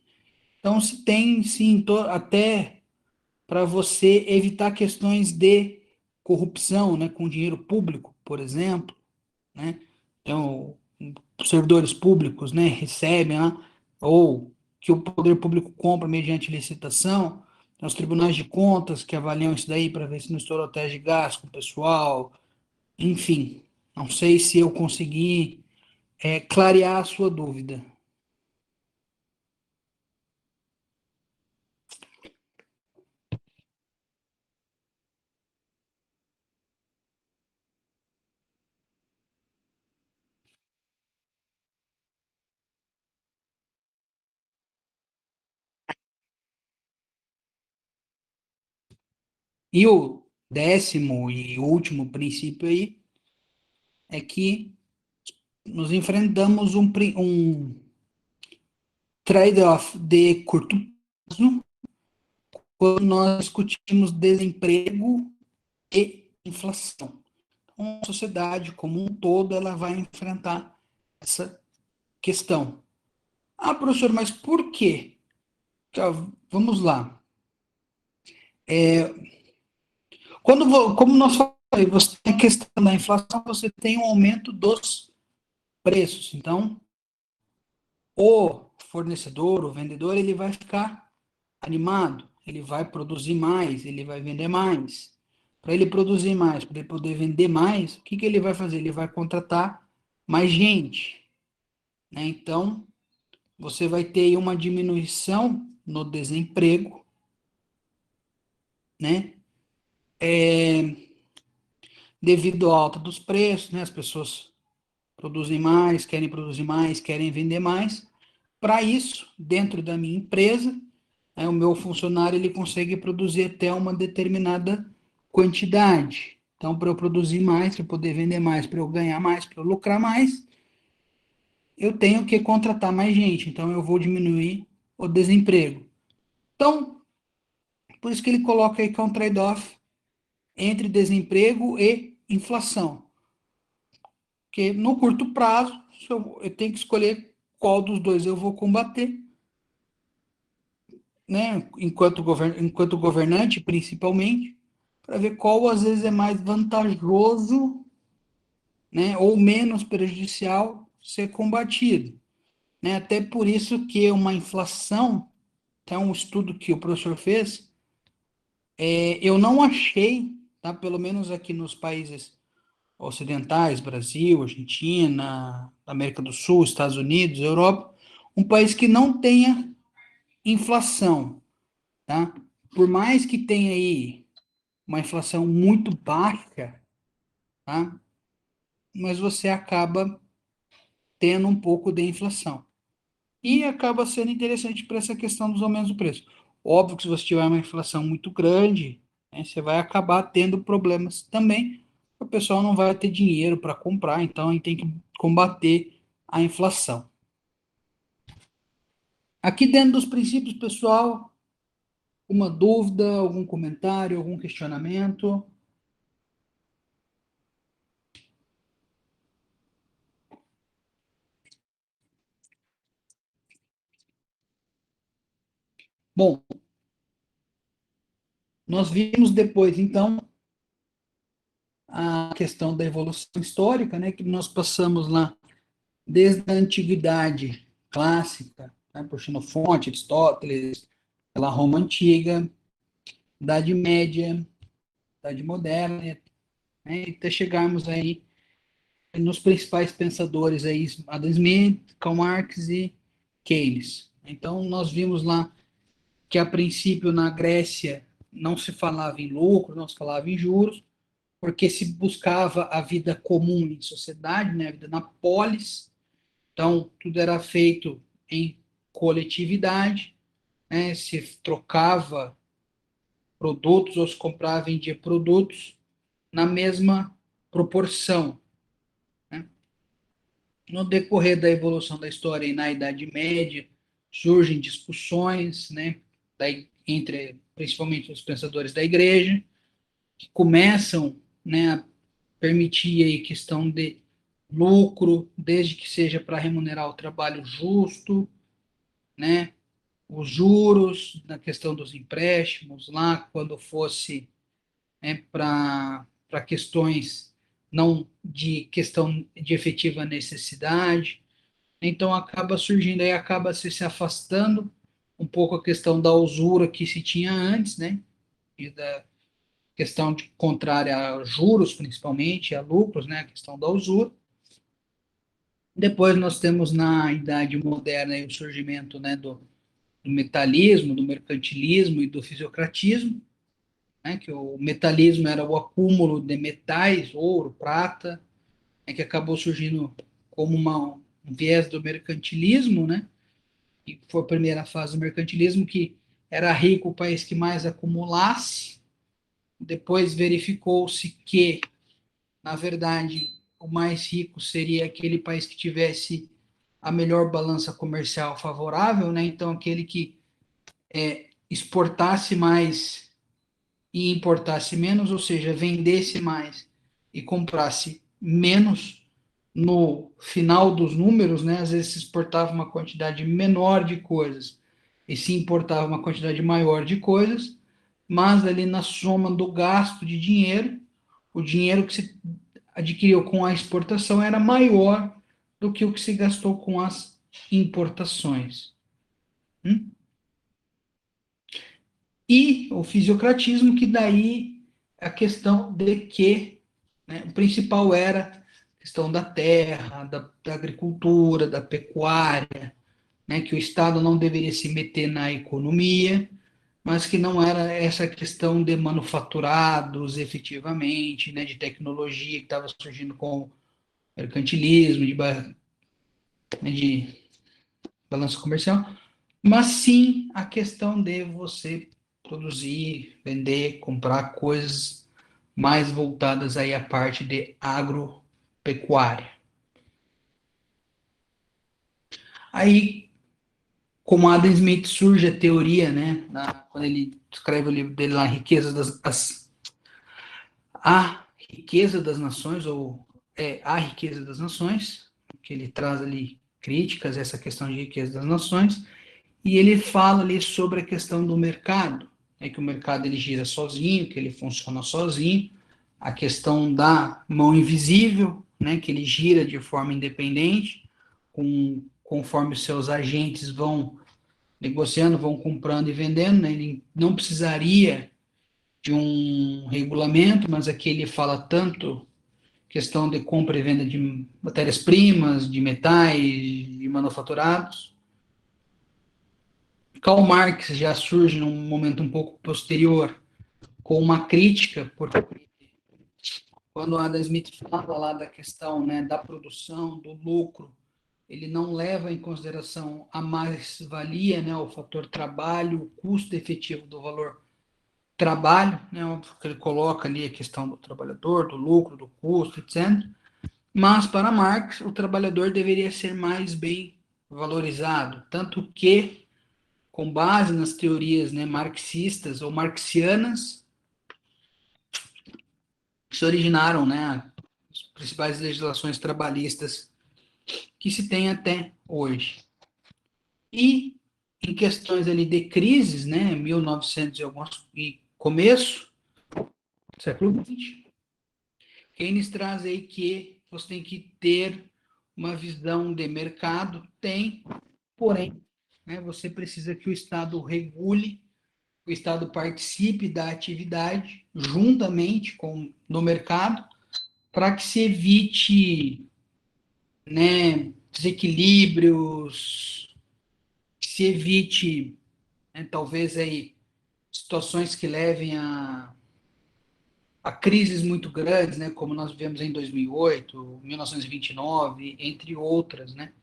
Então, se tem, sim, até para você evitar questões de corrupção, né, com dinheiro público, por exemplo, né? Então, os servidores públicos, né, recebem lá, ou que o poder público compra mediante licitação, então, os tribunais de contas que avaliam isso daí para ver se não estourou teste de gasto com o pessoal, enfim. Não sei se eu consegui clarear a sua dúvida. E o 10º e último princípio aí é que nos enfrentamos um trade-off de curto prazo quando nós discutimos desemprego e inflação. Então, a sociedade como um todo ela vai enfrentar essa questão. Ah, professor, mas por quê? Vamos lá. Como nós falamos, você tem a questão da inflação, você tem um aumento dos preços. Então, o fornecedor, o vendedor, ele vai ficar animado, ele vai produzir mais, ele vai vender mais. Para ele produzir mais, para ele poder vender mais, o que ele vai fazer? Ele vai contratar mais gente, né? Então, você vai ter aí uma diminuição no desemprego, né? Devido à alta dos preços, né? As pessoas produzem mais, querem vender mais. Para isso, dentro da minha empresa, o meu funcionário ele consegue produzir até uma determinada quantidade. Então, para eu produzir mais, para eu poder vender mais, para eu ganhar mais, para eu lucrar mais, eu tenho que contratar mais gente. Então, eu vou diminuir o desemprego. Então, por isso que ele coloca aí que é um trade-off entre desemprego e inflação. Porque no curto prazo, eu tenho que escolher qual dos dois eu vou combater, né? Enquanto governante, principalmente, para ver qual às vezes é mais vantajoso, né, ou menos prejudicial ser combatido, né? Até por isso que uma inflação, até um estudo que o professor fez, eu não achei, tá, pelo menos aqui nos países ocidentais, Brasil, Argentina, América do Sul, Estados Unidos, Europa, um país que não tenha inflação, tá? Por mais que tenha aí uma inflação muito baixa, tá? Mas você acaba tendo um pouco de inflação. E acaba sendo interessante para essa questão dos aumentos do preço. Óbvio que se você tiver uma inflação muito grande, né, você vai acabar tendo problemas também. O pessoal não vai ter dinheiro para comprar, então a gente tem que combater a inflação. Aqui dentro dos princípios, pessoal, uma dúvida, algum comentário, algum questionamento? Bom, nós vimos depois, então, a questão da evolução histórica, né, que nós passamos lá desde a antiguidade clássica, né, por Xenofonte, Aristóteles, pela Roma Antiga, Idade Média, Idade Moderna, né, até chegarmos aí nos principais pensadores aí, Adam Smith, Karl Marx e Keynes. Então, nós vimos lá que, a princípio, na Grécia, não se falava em lucro, não se falava em juros, porque se buscava a vida comum em sociedade, né, a vida na polis, então tudo era feito em coletividade, né, se trocava produtos ou se comprava e vendia produtos na mesma proporção, né? No decorrer da evolução da história e na Idade Média, surgem discussões, né, entre principalmente os pensadores da igreja, que começam, né, a permitir aí questão de lucro, desde que seja para remunerar o trabalho justo, né, os juros, na questão dos empréstimos, lá quando fosse, né, para questões não de questão de efetiva necessidade. Então acaba surgindo aí, acaba se afastando um pouco a questão da usura que se tinha antes, né? E da questão de contrária a juros, principalmente, a lucros, né? A questão da usura. Depois nós temos na Idade Moderna aí, o surgimento, né, do metalismo, do mercantilismo e do fisiocratismo, né? Que o metalismo era o acúmulo de metais, ouro, prata, né, que acabou surgindo como um viés do mercantilismo, né? Que foi a primeira fase do mercantilismo, que era rico o país que mais acumulasse. Depois verificou-se que, na verdade, o mais rico seria aquele país que tivesse a melhor balança comercial favorável, né? Então, aquele que exportasse mais e importasse menos, ou seja, vendesse mais e comprasse menos. No final dos números, né, às vezes se exportava uma quantidade menor de coisas e se importava uma quantidade maior de coisas, mas ali na soma do gasto de dinheiro, o dinheiro que se adquiriu com a exportação era maior do que o que se gastou com as importações. E o fisiocratismo, que daí a questão de que, né, o principal era a questão da terra, da agricultura, da pecuária, né, que o Estado não deveria se meter na economia, mas que não era essa questão de manufaturados efetivamente, né, de tecnologia que estava surgindo com o mercantilismo, de balança comercial, mas sim a questão de você produzir, vender, comprar coisas mais voltadas aí à parte de agropecuária. Aí, como Adam Smith, surge a teoria, né, quando ele escreve o livro dele lá, A Riqueza das Nações, ou A Riqueza das Nações, que ele traz ali críticas a essa questão de riqueza das nações, e ele fala ali sobre a questão do mercado, que o mercado ele gira sozinho, que ele funciona sozinho, a questão da mão invisível, né, que ele gira de forma independente, conforme os seus agentes vão negociando, vão comprando e vendendo, né, ele não precisaria de um regulamento, mas aqui ele fala tanto questão de compra e venda de matérias-primas, de metais, de manufaturados. Karl Marx já surge num momento um pouco posterior, com uma crítica, porque quando Adam Smith fala lá da questão, né, da produção, do lucro, ele não leva em consideração a mais-valia, né, o fator trabalho, o custo efetivo do valor trabalho, né, porque ele coloca ali a questão do trabalhador, do lucro, do custo, etc. Mas, para Marx, o trabalhador deveria ser mais bem valorizado, tanto que, com base nas teorias, né, marxistas ou marxianas, se originaram, né, as principais legislações trabalhistas que se tem até hoje. E em questões ali de crises, né, 1900 e começo do século XX, Keynes traz aí que você tem que ter uma visão de mercado, porém, né, você precisa que o Estado regule, o Estado participe da atividade juntamente no mercado, para que se evite, né, desequilíbrios, que se evite, né, talvez aí situações que levem a a crises muito grandes, né, como nós vivemos em 2008, 1929, entre outras, né,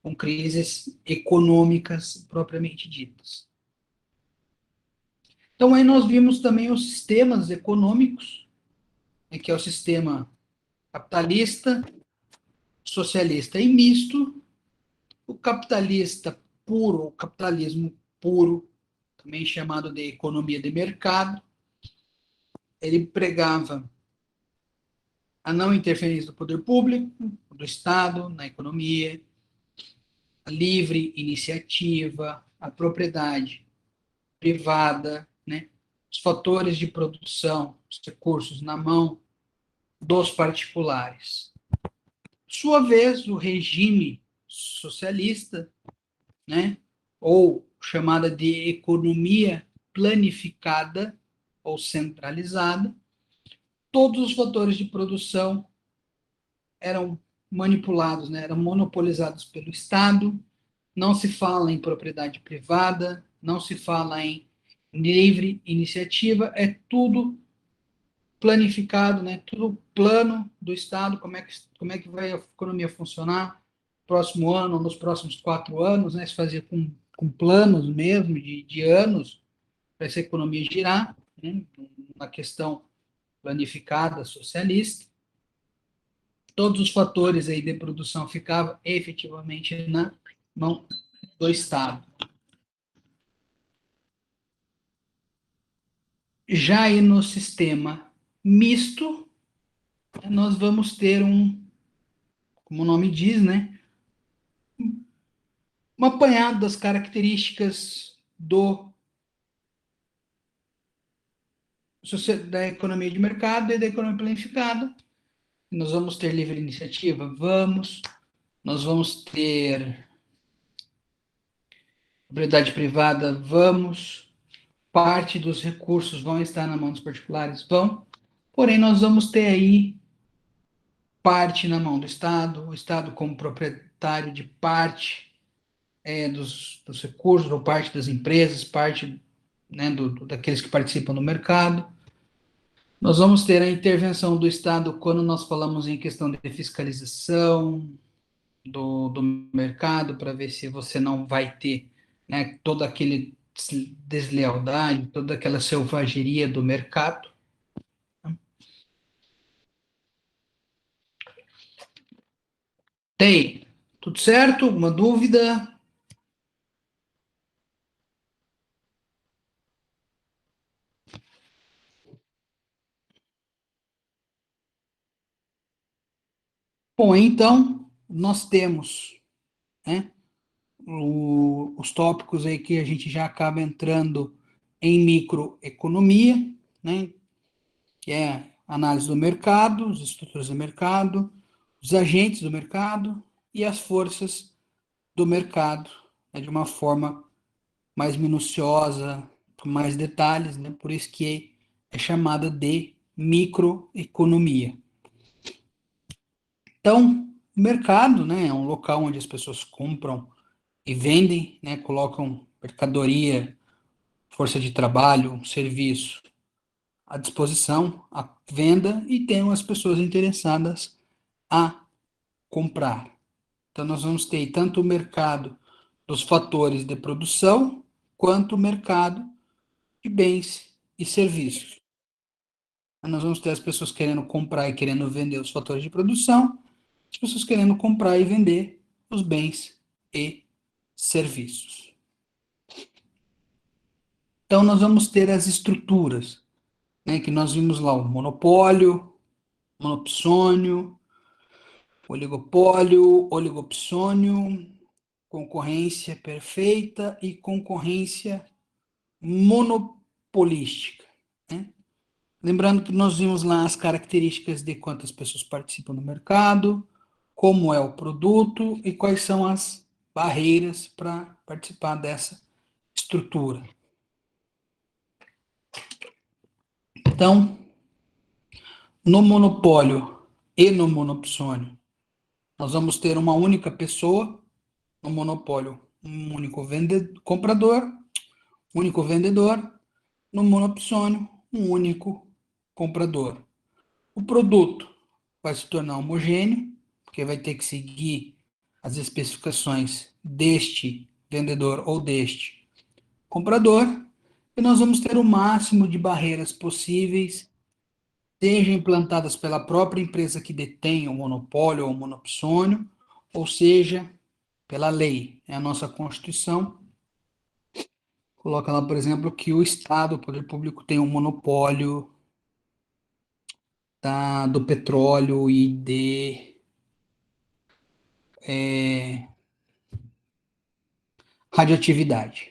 com crises econômicas propriamente ditas. Então, aí nós vimos também os sistemas econômicos, né, que é o sistema capitalista, socialista e misto, o capitalista puro, o capitalismo puro, também chamado de economia de mercado. Ele pregava a não interferência do poder público, do Estado, na economia, a livre iniciativa, a propriedade privada, né? Os fatores de produção, os recursos na mão dos particulares. Por sua vez, o regime socialista, né? Ou chamada de economia planificada ou centralizada, todos os fatores de produção eram manipulados, né? Eram monopolizados pelo Estado, não se fala em propriedade privada, não se fala em livre iniciativa, é tudo planificado, né? Tudo plano do Estado, como é que vai a economia funcionar no próximo ano, nos próximos 4 anos, né? Se fazia com planos mesmo, de anos, para essa economia girar, né? Uma questão planificada, socialista. Todos os fatores aí de produção ficavam efetivamente na mão do Estado. Já aí no sistema misto, nós vamos ter como o nome diz, né, um apanhado das características da economia de mercado e da economia planificada. Nós vamos ter livre iniciativa? Vamos. Nós vamos ter propriedade privada? Vamos. Parte dos recursos vão estar na mão dos particulares? Vão. Porém, nós vamos ter aí parte na mão do Estado, o Estado como proprietário de parte dos recursos, ou parte das empresas, parte, né, daqueles que participam do mercado. Nós vamos ter a intervenção do Estado quando nós falamos em questão de fiscalização do mercado, para ver se você não vai ter, né, toda aquele deslealdade, toda aquela selvageria do mercado. Tem tudo certo? Alguma dúvida? Bom, então, nós temos, né, os tópicos aí que a gente já acaba entrando em microeconomia, né, que é análise do mercado, as estruturas do mercado, os agentes do mercado e as forças do mercado, né, de uma forma mais minuciosa, com mais detalhes, né, por isso que é chamada de microeconomia. Então, o mercado, né, é um local onde as pessoas compram e vendem, né, colocam mercadoria, força de trabalho, um serviço à disposição, à venda, e tem as pessoas interessadas a comprar. Então, nós vamos ter tanto o mercado dos fatores de produção, quanto o mercado de bens e serviços. Nós vamos ter as pessoas querendo comprar e querendo vender os fatores de produção, as pessoas querendo comprar e vender os bens e serviços. Então, nós vamos ter as estruturas, né, que nós vimos lá, o monopólio, monopsônio, oligopólio, oligopsônio, concorrência perfeita e concorrência monopolística, né? Lembrando que nós vimos lá as características de quantas pessoas participam do mercado, como é o produto e quais são as barreiras para participar dessa estrutura. Então, no monopólio e no monopsônio, nós vamos ter uma única pessoa, no monopólio, um único comprador, um único vendedor, no monopsônio, um único comprador. O produto vai se tornar homogêneo, porque vai ter que seguir as especificações deste vendedor ou deste comprador, e nós vamos ter o máximo de barreiras possíveis, sejam implantadas pela própria empresa que detém o monopólio ou o monopsônio, ou seja, pela lei. É a nossa Constituição. Coloca lá, por exemplo, que o Estado, o poder público, tem um monopólio do petróleo e de radioatividade.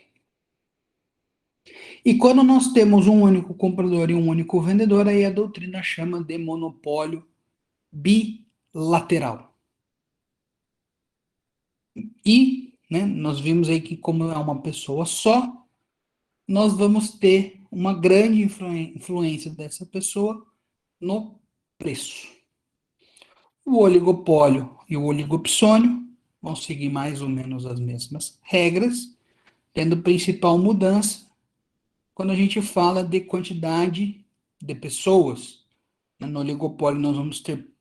E quando nós temos um único comprador e um único vendedor, aí a doutrina chama de monopólio bilateral. E, né, nós vimos aí que como é uma pessoa só, nós vamos ter uma grande influência dessa pessoa no preço. O oligopólio e o oligopsônio vão seguir mais ou menos as mesmas regras, tendo principal mudança quando a gente fala de quantidade de pessoas. No oligopólio nós vamos ter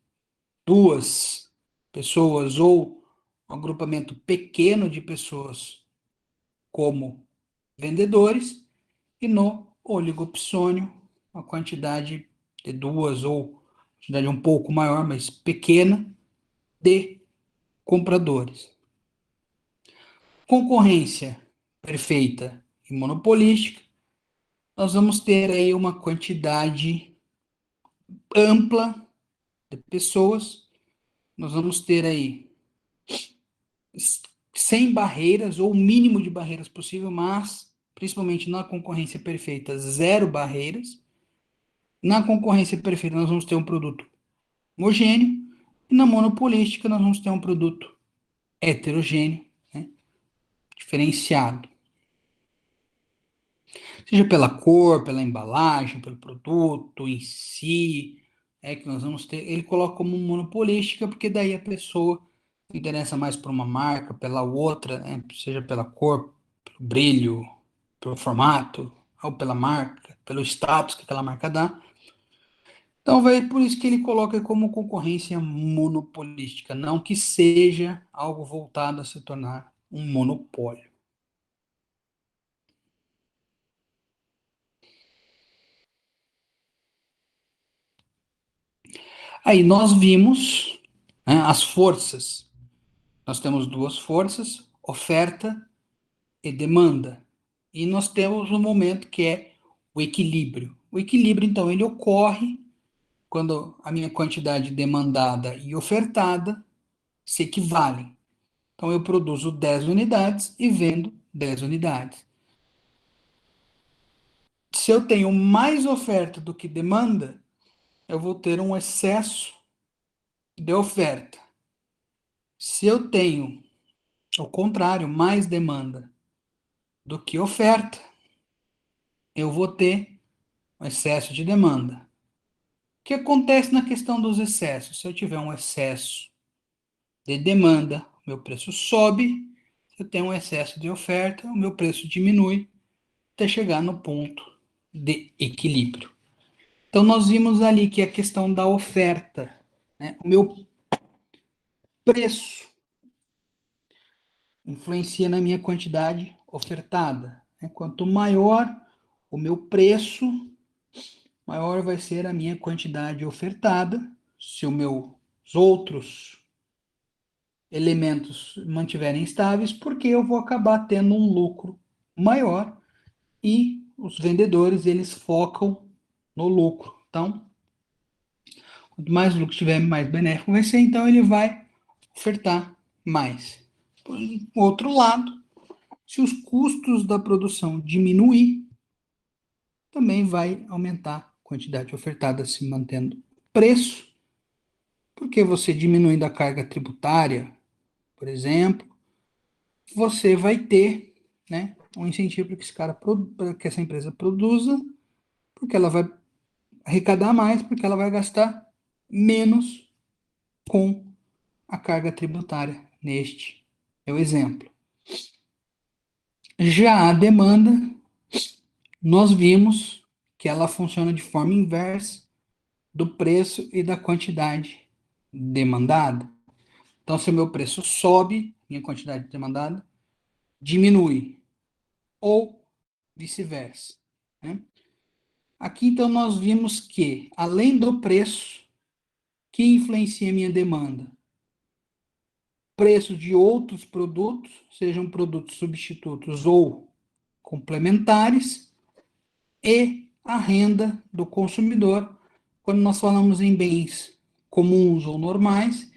2 pessoas ou um agrupamento pequeno de pessoas como vendedores, e no oligopsônio uma quantidade de 2 ou quantidade um pouco maior, mas pequena, de compradores. Concorrência perfeita e monopolística, nós vamos ter aí uma quantidade ampla de pessoas, nós vamos ter aí sem barreiras, ou o mínimo de barreiras possível, mas, principalmente na concorrência perfeita, 0 barreiras. Na concorrência perfeita, nós vamos ter um produto homogêneo, e na monopolística, nós vamos ter um produto heterogêneo, né, diferenciado. Seja pela cor, pela embalagem, pelo produto em si, que nós vamos ter. Ele coloca como monopolística, porque daí a pessoa se interessa mais por uma marca, pela outra, né, seja pela cor, pelo brilho, pelo formato, ou pela marca, pelo status que aquela marca dá. Então, por isso que ele coloca como concorrência monopolística, não que seja algo voltado a se tornar um monopólio. Aí nós vimos, né, as forças. Nós temos 2 forças, oferta e demanda. E nós temos um momento que é o equilíbrio. O equilíbrio, então, ele ocorre quando a minha quantidade demandada e ofertada se equivalem. Então, eu produzo 10 unidades e vendo 10 unidades. Se eu tenho mais oferta do que demanda, eu vou ter um excesso de oferta. Se eu tenho, ao contrário, mais demanda do que oferta, eu vou ter um excesso de demanda. O que acontece na questão dos excessos? Se eu tiver um excesso de demanda, o meu preço sobe. Se eu tenho um excesso de oferta, o meu preço diminui até chegar no ponto de equilíbrio. Então, nós vimos ali que a questão da oferta, né, o meu preço influencia na minha quantidade ofertada. Né? Quanto maior o meu preço, maior vai ser a minha quantidade ofertada. Se os meus outros elementos mantiverem estáveis, porque eu vou acabar tendo um lucro maior e os vendedores, eles focam no lucro. Então, quanto mais lucro tiver, mais benéfico vai ser, então ele vai ofertar mais. Por outro lado, se os custos da produção diminuir, também vai aumentar a quantidade ofertada, se mantendo preço, porque você diminuindo a carga tributária, por exemplo, você vai ter, né, um incentivo para que essa empresa produza, porque ela vai arrecadar mais, porque ela vai gastar menos com a carga tributária, neste é o exemplo. Já a demanda, nós vimos que ela funciona de forma inversa do preço e da quantidade demandada. Então, se o meu preço sobe, minha quantidade demandada diminui, ou vice-versa, né? Aqui, então, nós vimos que, além do preço, que influencia a minha demanda? Preço de outros produtos, sejam produtos substitutos ou complementares, e a renda do consumidor, quando nós falamos em bens comuns ou normais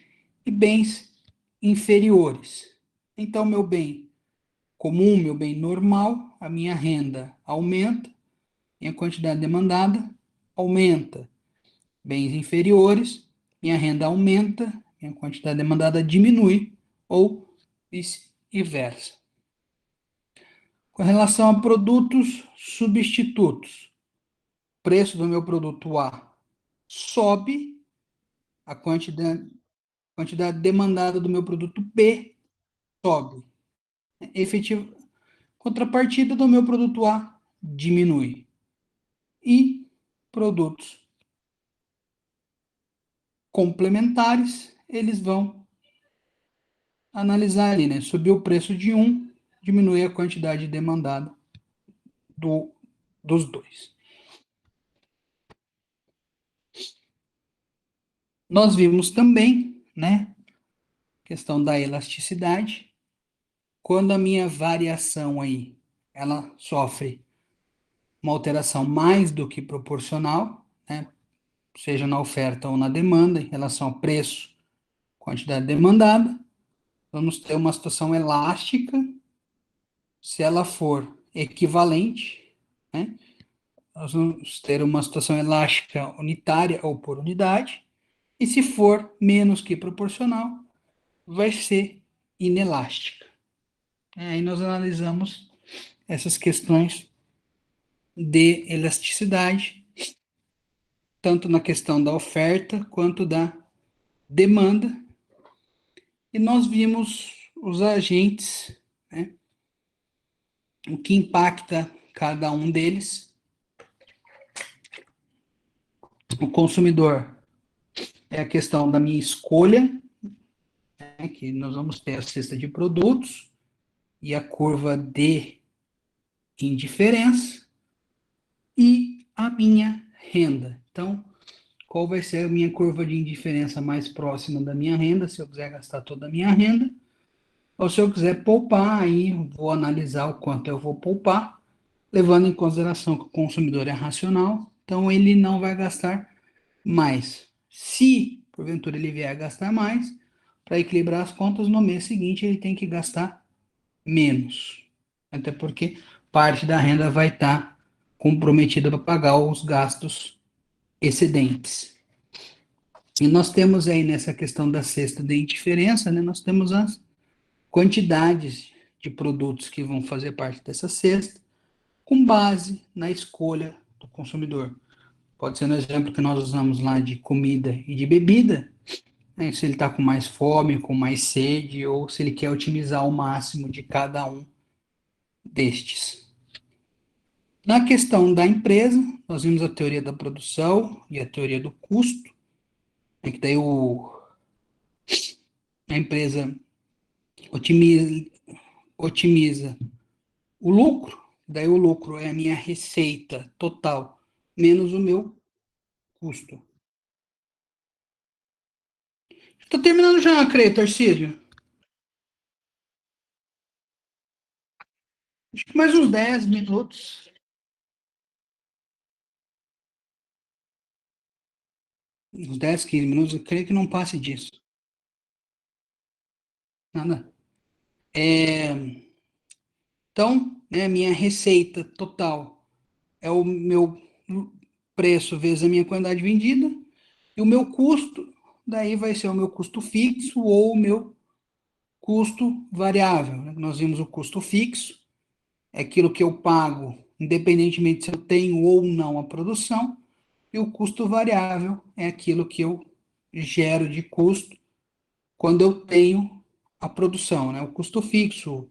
e bens inferiores. Então, meu bem comum, meu bem normal, a minha renda aumenta, minha quantidade demandada aumenta. Bens inferiores, minha renda aumenta, minha quantidade demandada diminui, ou vice-versa. Com relação a produtos substitutos, o preço do meu produto A sobe, a quantidade demandada do meu produto B sobe. Efetivo, contrapartida do meu produto A diminui. E produtos complementares, eles vão analisar ali, né? Subir o preço de um, diminui a quantidade demandada dos dois. Nós vimos também, né, questão da elasticidade, quando a minha variação aí, ela sofre uma alteração mais do que proporcional, né, seja na oferta ou na demanda, em relação ao preço, quantidade demandada, vamos ter uma situação elástica, se ela for equivalente, né, nós vamos ter uma situação elástica unitária ou por unidade, e se for menos que proporcional, vai ser inelástica. Aí nós analisamos essas questões de elasticidade, tanto na questão da oferta quanto da demanda, e nós vimos os agentes, né, o que impacta cada um deles. O consumidor é a questão da minha escolha, né, que nós vamos ter a cesta de produtos e a curva de indiferença, e a minha renda. Então, qual vai ser a minha curva de indiferença mais próxima da minha renda, se eu quiser gastar toda a minha renda, ou se eu quiser poupar, aí vou analisar o quanto eu vou poupar, levando em consideração que o consumidor é racional, então ele não vai gastar mais. Se, porventura, ele vier a gastar mais, para equilibrar as contas, no mês seguinte ele tem que gastar menos. Até porque parte da renda vai estar comprometida para pagar os gastos excedentes. E nós temos aí nessa questão da cesta de indiferença, né, nós temos as quantidades de produtos que vão fazer parte dessa cesta, com base na escolha do consumidor. Pode ser no exemplo que nós usamos lá de comida e de bebida, né, se ele está com mais fome, com mais sede, ou se ele quer otimizar o máximo de cada um destes. Na questão da empresa, nós vimos a teoria da produção e a teoria do custo, né, que daí a empresa otimiza o lucro, daí o lucro é a minha receita total, menos o meu custo. Estou terminando já, creio, Tarcísio. Acho que mais uns 10 minutos. Uns 10, 15 minutos, eu creio que não passe disso. Nada. Então, né, minha receita total é o meu preço vezes a minha quantidade vendida, e o meu custo, daí vai ser o meu custo fixo ou o meu custo variável. Né? Nós vimos o custo fixo, é aquilo que eu pago, independentemente se eu tenho ou não a produção, e o custo variável é aquilo que eu gero de custo quando eu tenho a produção. Né? O custo fixo,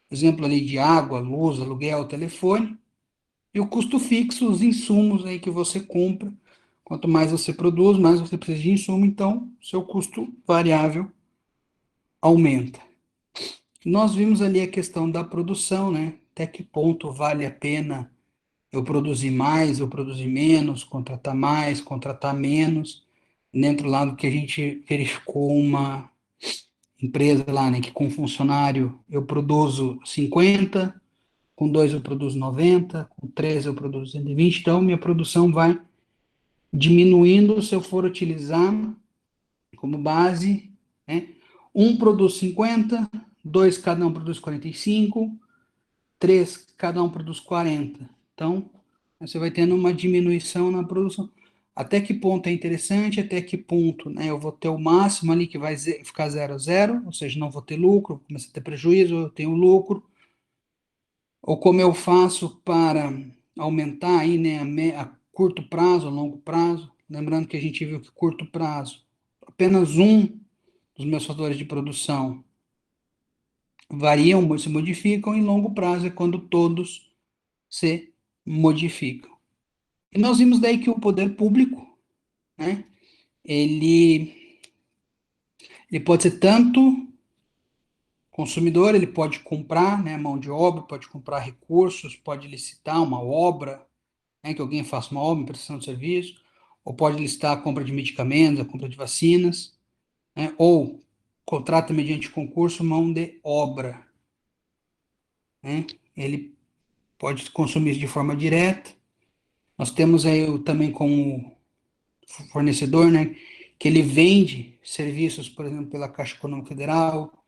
exemplo ali de água, luz, aluguel, telefone, e o custo fixo, os insumos aí que você compra Quanto mais você produz, mais você precisa de insumo, então seu custo variável aumenta. Nós vimos ali a questão da produção, né? Até que ponto vale a pena eu produzir mais, eu produzir menos, contratar menos. Dentro lá do que a gente verificou uma empresa lá, né, que com funcionário eu produzo 50, com 2 eu produzo 90, com 3 eu produzo 120, então minha produção vai diminuindo se eu for utilizar como base, né? Um produz 50, dois cada um produz 45, três cada um produz 40. Então, você vai tendo uma diminuição na produção. Até que ponto é interessante, até que ponto, né, eu vou ter o máximo ali que vai ficar 0 a 0, ou seja, não vou ter lucro, começo a ter prejuízo, eu tenho lucro, ou como eu faço para aumentar aí, né, a curto prazo, a longo prazo, lembrando que a gente viu que curto prazo, apenas um dos meus fatores de produção variam, se modificam, e longo prazo é quando todos se modificam. E nós vimos daí que o poder público, né, ele pode ser tanto consumidor, ele pode comprar, né, mão de obra, pode comprar recursos, pode licitar uma obra, né, que alguém faça uma obra, prestação de serviço, ou pode licitar a compra de medicamentos, a compra de vacinas, né, ou contrata mediante concurso mão de obra, né, ele pode consumir de forma direta. Nós temos aí também como fornecedor, né, que ele vende serviços, por exemplo, pela Caixa Econômica Federal,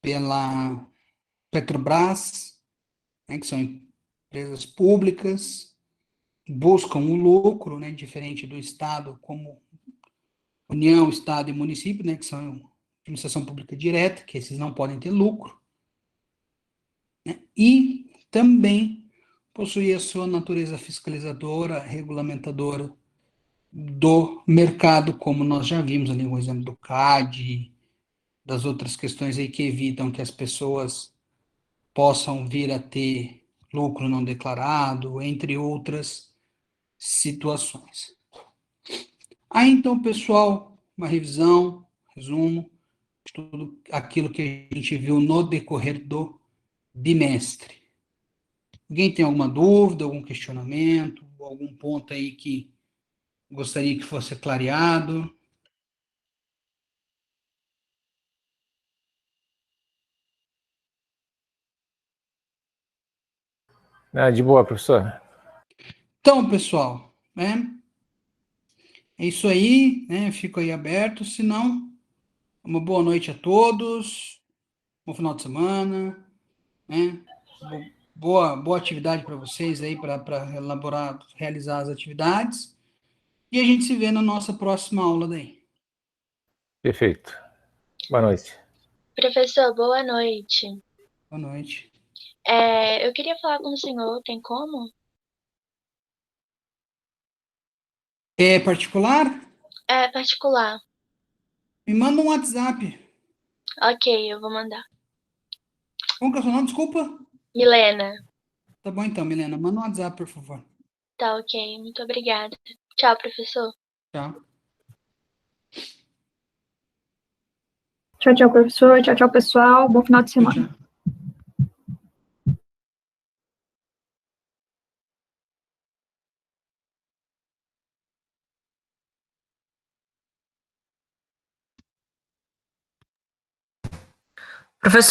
pela Petrobras, né, que são empresas públicas, buscam o lucro, né, diferente do Estado, como União, Estado e município, né, que são administração pública direta, que esses não podem ter lucro, né, e também possui a sua natureza fiscalizadora, regulamentadora do mercado, como nós já vimos ali, o exemplo do CAD, das outras questões aí que evitam que as pessoas possam vir a ter lucro não declarado, entre outras situações. Aí então, pessoal, uma revisão, resumo de tudo aquilo que a gente viu no decorrer do bimestre. Alguém tem alguma dúvida, algum questionamento, algum ponto aí que gostaria que fosse clareado? Ah, de boa, professor. Então, pessoal, né, é isso aí, né, fico aí aberto, se não, uma boa noite a todos, bom final de semana, né, boa atividade para vocês aí, para elaborar, realizar as atividades, e a gente se vê na nossa próxima aula daí. Perfeito. Boa noite. Professor, boa noite. Boa noite. Eu queria falar com o senhor, tem como? É particular? É particular. Me manda um WhatsApp. Ok, eu vou mandar. Como que é o seu nome? Desculpa. Milena. Tá bom então, Milena. Manda um WhatsApp, por favor. Tá ok, muito obrigada. Tchau, professor. Tchau. Tchau, tchau, professor. Tchau, tchau, pessoal. Bom final de Tchau, semana. tchau. Professor